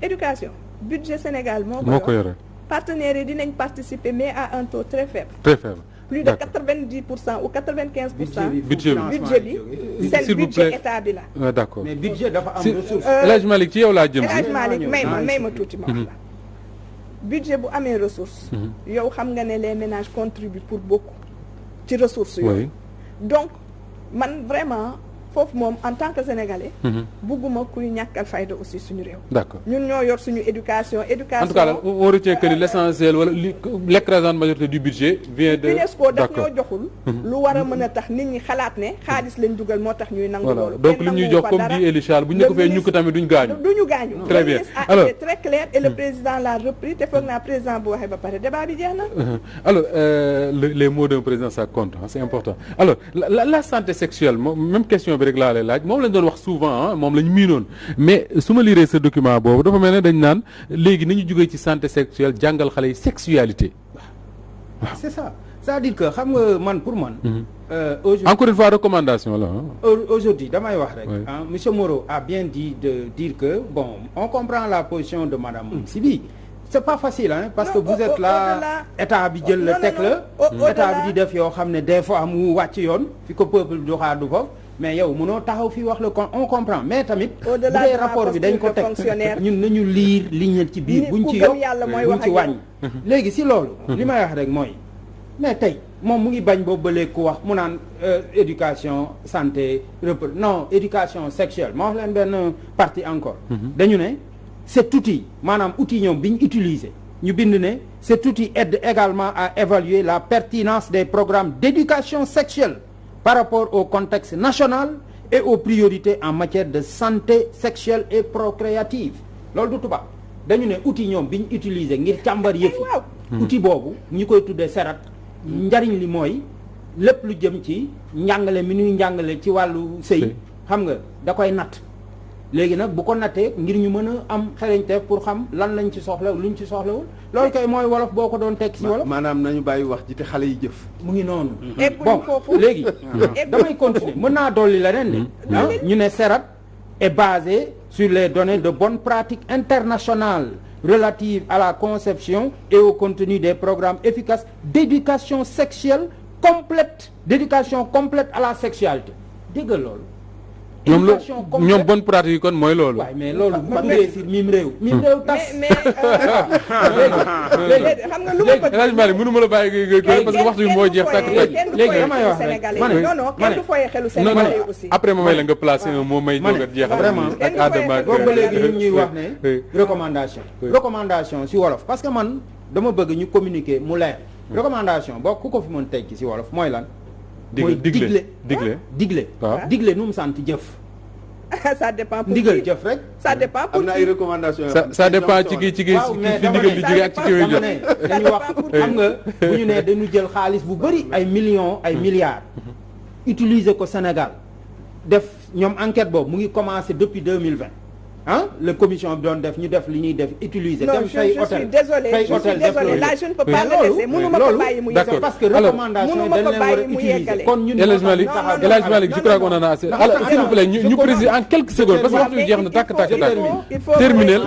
éducation budget Sénégal moo ko yore. partenaires yi dinañ participer mais à un taux très faible. très faible. plus de 90% ou 95%. budget bi seen budget état bi la. d'accord mais budget dafa am ressource. El Hadj Malick ci yow laa jëm. El Hadj Malick may ma tuuti ma wax la. budget bu amee ressource. yow xam nga ne les ménages contribuent pour beaucoup ci ressources yooyu. donc man vraiment foofu moom en tant que sénégalais. bugguma kuy ñàkkal fayda aussi suñu réew. d'accord ñun ñoo yor suñu éducation. en tout cas on retient que l'essentiel wala l'écrasante majorité du budget vient de. UNESCO daf ñoo joxul. lu war a mën a tax nit ñi xalaat ne xaalis lañ dugal moo tax ñuy nangu loolu. donc li ñuy jox comme dit Elie Charles bu ñu ko fee ñu ko tamit duñ gaañu. duñu gaañu. très bien alors le ministre a été très clair et le président l'a repris te foog naa président bu waxee ba pare débat bi jeex na. alors les mots d'un président ça compte c'est important alors la santé sexuelle même question bi rek laa lay laaj moom lañ doon wax souvent moom lañ miinoon mais su ma liiree ce document boobu dafa mel ne dañ naan léegi nañu jógee ci santé sexuelle jàngal xale yi sexualité. waaw c'est ça c'est-à-dire que xam nga man pour man. aujourd'hui encore une fois recommandation la aujourd'hui damay wax rek. monsieur Moreau a bien dit de dire que bon on comprend la position de madame Siby. c'est pas facile parce que vous êtes là état bi jël la teg la état bi di def yoo xam ne des fois mu wàcc yoon fi ko peuple du xaar du fa mais yow mënoo taxaw fii wax la on comprend mais tamit au-delà bu dee de la rapport bi dañ ko teg fonctionnaire ñun nañu liir li ñu ci biir buñ ci yokk buñ ci wàññi léegi si loolu li may wax rek mooy mais tey moom mu ngi bañ boobu ba léegi ku wax mu naan éducation santé non éducation sexuelle ma wax leen benn partie encore dañu ne cet outil maanaam outil ñoom bi ñu utiliser ñu bind ne cet outil aide également à évaluer la pertinence des programmes d'éducation sexuelle par rapport au contexte national et aux priorités en matière de santé sexuelle et procréative loolu du tubaab dañu ne outil ñoom bi ñu utiliser ngir càmbar yëf yi outil boobu ñu koy tuddee serat njariñ li mooy lépp lu jëm ci njàngale mi ñuy njàngale ci wàllu sëy xam nga da koy natt léegi nag bu ko nattee ngir ñu mën a am xereñte pour xam lan lañ ci soxla luñ ci soxlawul loolu kay mooy wolof boo ko doon tekki ci wolof maanaam nañu bàyyi wax ji te xale yi jëf mu ngi noonu bon léegi damay continuer mën naa dolli leneen de ñu ne serat est basé sur les données de bonnes pratiques internationales relatives à la conception et au contenu des programmes efficaces d'éducation sexuelle complète à la sexualité déggal loolu ñoom bonne pratique yi kon mooy loolu. waaye mais loolu bu réussir mim réew tas mais léegi xam nga lu ma bëgg. El Hadj Malick mënu ma la bàyyi nga parce que waxtu bi moo jeex tàkk tàkk. léegi damay wax non non kenn du foyee xelu Sénégalais yi aussi. après ma may la nga placé moo may doog a jeexal. vraiment ak Adama ak boobu ba léegi ñu ñuy wax ne recommandation si wolof parce que man dama bëgg ñu communiquer mu leer recommandation boo ku ko fi mën tekki si wolof mooy lan mooy digle nu mu sant jëf ça dépend pour ndigal jëf rek ça dépend pour am na ay recommandations ça dépend ci ki ndigal di jóge ak ci ki dama ne dañu wax xam nga bu ñu ne dañu jël xaalis bu bëri ay millions ay milliards utiliser ko Sénégal def ñoom enquête boobu mu ngi commencé depuis 2020 la commission bi doon def ñu def li ñuy def utiliser dem fay hôtel fay hôtel def loolu là je ne peux pas le laisser mënuma ko bàyyi mu d'accord parce que recommandation dañ leen war a utiliser kon ñun El Hadj Malick je crois qu'on en a assez alors s'il vous plaît ñu préciser en quelques secondes parce que waxtu bi jeex na tàkk terminer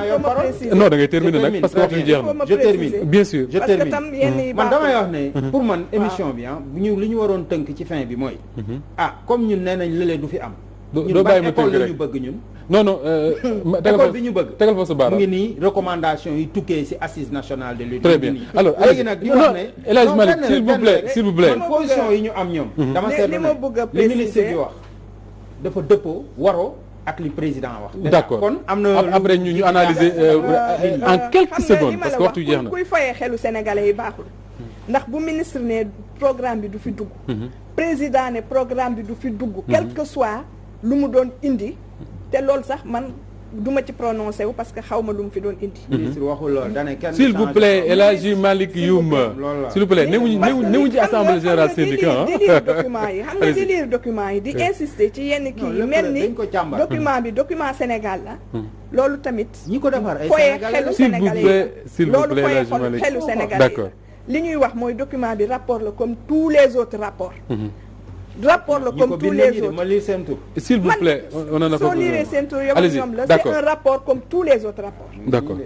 non da ngay terminer nag parce que waxtu bi jeex na je termine bien sûr je termine man damay wax ne pour man émission bi bu ñu li ñu waroon tënk ci fin bi mooy comme ñun nee nañ lële du fi am doo bàyyi ma tënk rek ñu bëgg ñun non école bi ñu bëgg tegal fa sa baaraam mu ngi nii recommandation yi tukkee ci assise nationale de l'éducation très bien alors léegi nag di wax ne El Hadj Malick s'il vous plaît man position yi ñu am ñoom dama seetlu ne li ministre bi wax dafa dëppoo waroo ak li président wax d'accord kon am na après ñu analyser en quelques secondes parce que waxtu jeex na kuy foyee xelu sénégalais yi baaxul ndax bu ministre ne programme bi du fi dugg président ne programme bi du fi dugg quel que soit lu mu doon indi te loolu sax man duma ci prononcé wu parce que xaw ma lu mu fi doon indi. ministre waxul loolu dane kenn s'il vous plaît El Hadji Malick Youm s'il vous plaît newuñu ci assemblée générale syndicat délire document yi xam nga délire document yi di insister ci yenn kii yi mel ni document Sénégal la loolu tamit ñi ko defar ay foye xelu Sénégalais s'il vous plaît El Hadji loolu foye xelu Sénégalais d'accord li ñuy wax mooy document bi rapport la comme tous les autres rapports rapport la comme tous les autres ma lire seen tur s'il vous plaît on en a soo liree seen tur yow ñoom la c'est un rapport comme tous les autres rapports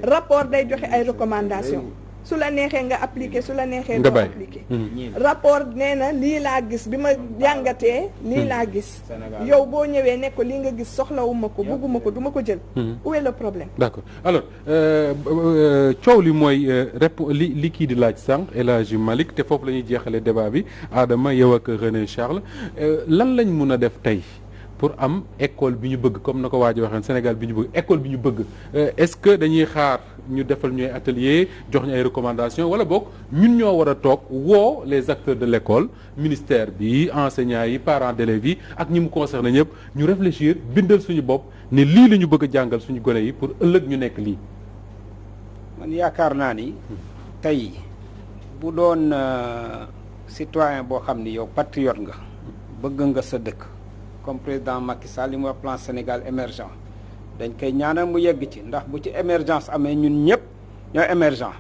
rapport day joxe ay recommandations su la neexee nga appliquer su la neexee doo appliquer rapport nee na lii laa gis bi ma jàngatee lii laa gis yow boo ñëwee ne ko lii nga gis soxlawuma ko bugguma ko duma ko jël où est le problème d'accord alors coow li mooy li kii di laaj sànq El Hadji Malick te foofu la ñuy jeexalee débat bi Adama yow ak René Charles lan lañ mun a def tey pour am école bi ñu bëgg comme na ko waa ji waxee Sénégal bi ñu bëgg école bi ñu bëgg est-ce que dañuy xaar ñu defal ñooy atelier jox ñu ay recommandations wala boog ñun ñoo war a toog woo les acteurs de l'école ministère bi enseignants yi parents d'élèves yi ak ñi mu concerné ñëpp ñu réfléchir bindal suñu bopp ne lii la ñu bëgg a jàngal suñu gone yi pour ëllëg ñu nekk lii. man yaakaar naa ni tey bu doon citoyen boo xam ni yow patriote nga bëgg nga sa dëkk. comme président Macky Sall li mu wax plan Sénégal émergent dañ koy ñaanal mu yegg ci ndax bu ci émergence amee ñun ñëpp ñooy émergent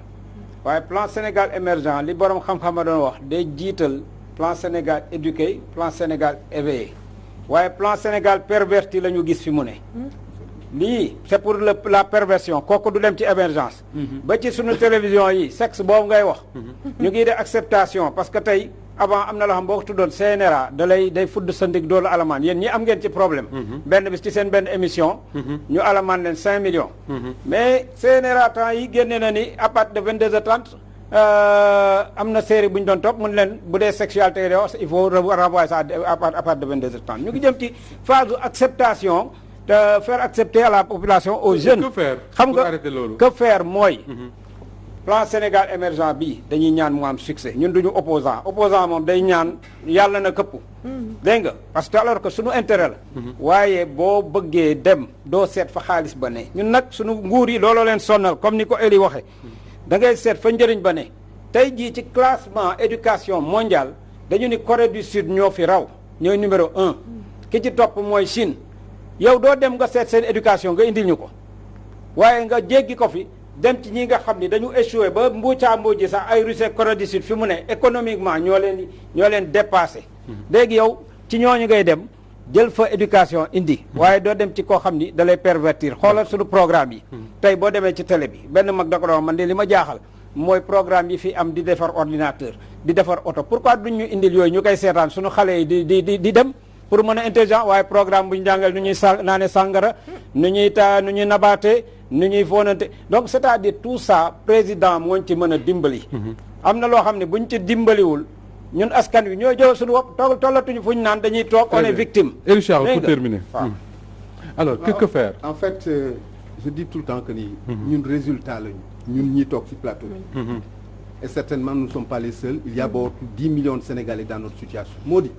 waaye plan Sénégal émergent li borom xam-xam a doon wax day jiital plan Sénégal éduqué plan Sénégal éveillé waaye plan Sénégal perverti la ñu gis fi mu ne lii c'est pour la perversion kooku du dem ci émergence ba ci sunu télévision yi sexe boobu ngay wax ñu ngi de acceptation parce que tey avant am na loo xam boo ko tuddoon CNRA day fudd sa ndig doolu alamaan yéen ñi am ngeen ci problème benn bis ci seen benn émission ñu alamaan leen 5 millions mais CNRA temps yi génne na ni à partir de 22h30 am na série bu ñu doon topp mun leen bu dee sexualité il faut renvoyer ça à partir de 22h30 ñu ngi jëm ci phase acceptation de faire accepter à la population aux jeunes xam nga que faire mooy plan Sénégal émergent bi dañuy ñaan mu am succès ñun duñu opposant moom day ñaan yàlla na këpp dégg nga parce que alors que suñu intérêt la waaye boo bëggee dem doo seet fa xaalis ba ne ñun nag suñu nguur yi looloo leen sonnal comme ni ko Eli waxe da ngay seet fa njëriñ ba ne tey jii ci classement éducation mondiale dañu ni Corée du Sud ñoo fi raw ñooy numéro 1 ki ci topp mooy Chine yow doo dem nga seet seen éducation nga indil ñu ko waaye nga jéggi ko fi dem ci ñi nga xam ni dañu échoué ba mbuucaa mbuuji sax ay Russie Corée du Sud fi mu ne économiquement ñoo leen dépassé léegi yow ci ñooñu ngay dem jël fa éducation indi waaye doo dem ci koo xam ni da lay pervertir xoolal suñu programme yi tey boo demee ci télé bi benn mag da ko doon man de li ma jaaxal mooy programme yi fi am di defar ordinateur di defar oto pourquoi duñ ñu indil yooyu ñu koy seetaan suñu xale yi di dem pour mën a intelligent waaye programme bu ñu jàngal nu ñuy naane sàngara nu ñuy nabaate nu ñuy fonante donc c'est-à-dire tout ça président mooñ ci mën a dimbali am na loo xam ne buñ ci dimbaliwul ñun askan wi ñoo jël suñu bopp tollatuñu fu ñu naan dañuy toog on est victime. Eli Charles pour terminer alors que faire en fait je dis tout le temps que ni ñun résultat lañu ñun ñi toog ci plateau bi et certainement nous ne sommes pas les seuls il y a beaucoup 10 millions de Sénégalais dans notre situation moo di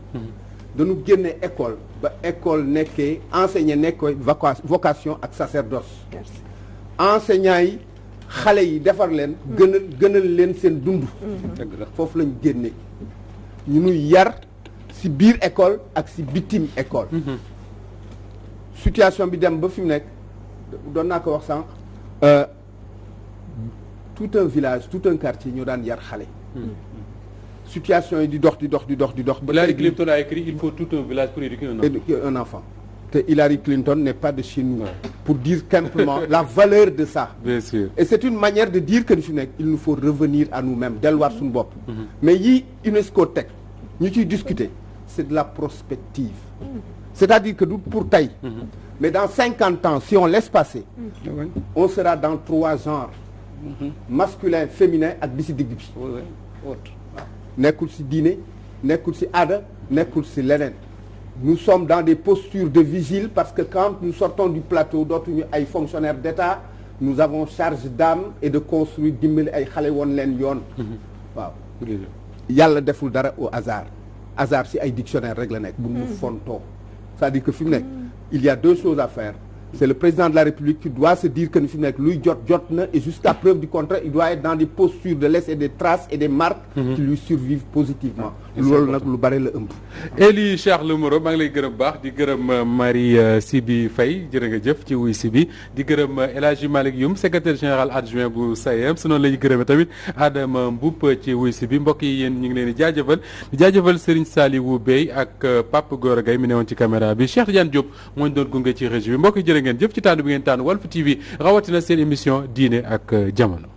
dañu génne école ba école nekkee enseigner nekkee vocation ak sacerdoce enseignants yi xale yi defar leen gënal leen seen dund foofu lañu génne ñu nuy yar ci biir école ak ci bitim école situation bi dem ba fi mu nekk doon naa ko wax sànq tout un village tout un quartier ñoo daan yar xale situation yi di dox. Hillary Clinton a écrit il faut tout un village pour éduquer un enfant. te Hillary Clinton n'est pas de chez nous. Pour dire simplement la valeur de ça. Bien sûr. Et c'est une manière de dire que il nous faut revenir à nous-mêmes delluwaat suñu bopp. mais yi UNESCO teg ñu ciy discuter c'est de la prospective. c'est-à-dire que du pour tey. mais dans 50 ans si on laisse passer. on sera dans 3 genres. masculin féminin ak bi ci digg bi. nekkul ci diine nekkul ci aada nekkul ci leneen nous sommes dans des postures de vigile parce que quand nous sortons du plateau dootuñu ay fonctionnaires d'État nous avons charge d'âme et de construire dimbali ay xale woon leen yoon waaw yàlla deful dara au hasard ci ay dictionnaire rek la nekk bu mu fontoo c'est-à-dire que fi mu nekk il y a 2 choses à faire c'est le président de la République qui doit se dire que ni fi mu nekk luy jot na et jusqu'à preuve du contraire il doit être dans des postures de laisser des traces et des marques qui lui survivent positivement loolu nag lu bari la ëmb Eli Charles Moreau maa ngi lay gërëm baax di gërëm Marie Siby Faye jërë nga jëf ci wuy si bi di gërëm El Hadji Malick Youm secrétaire général adjoint bu SAEM su noonu la ñu gërëmee tamit Adama Mboup ci wuy si bi mbokk yi yéen ñu ngi leen di jaajëfal Serigne Saliou Bey ak Pape Gora Gaye mi newoon ci caméra bi Cheikh Tidiane Diop moo ñu doon gunge ci régie bi mbokk yi jërë ngeen jëf ci tànn bi ngeen tànn Walf TV rawatina seen émission diine ak jamono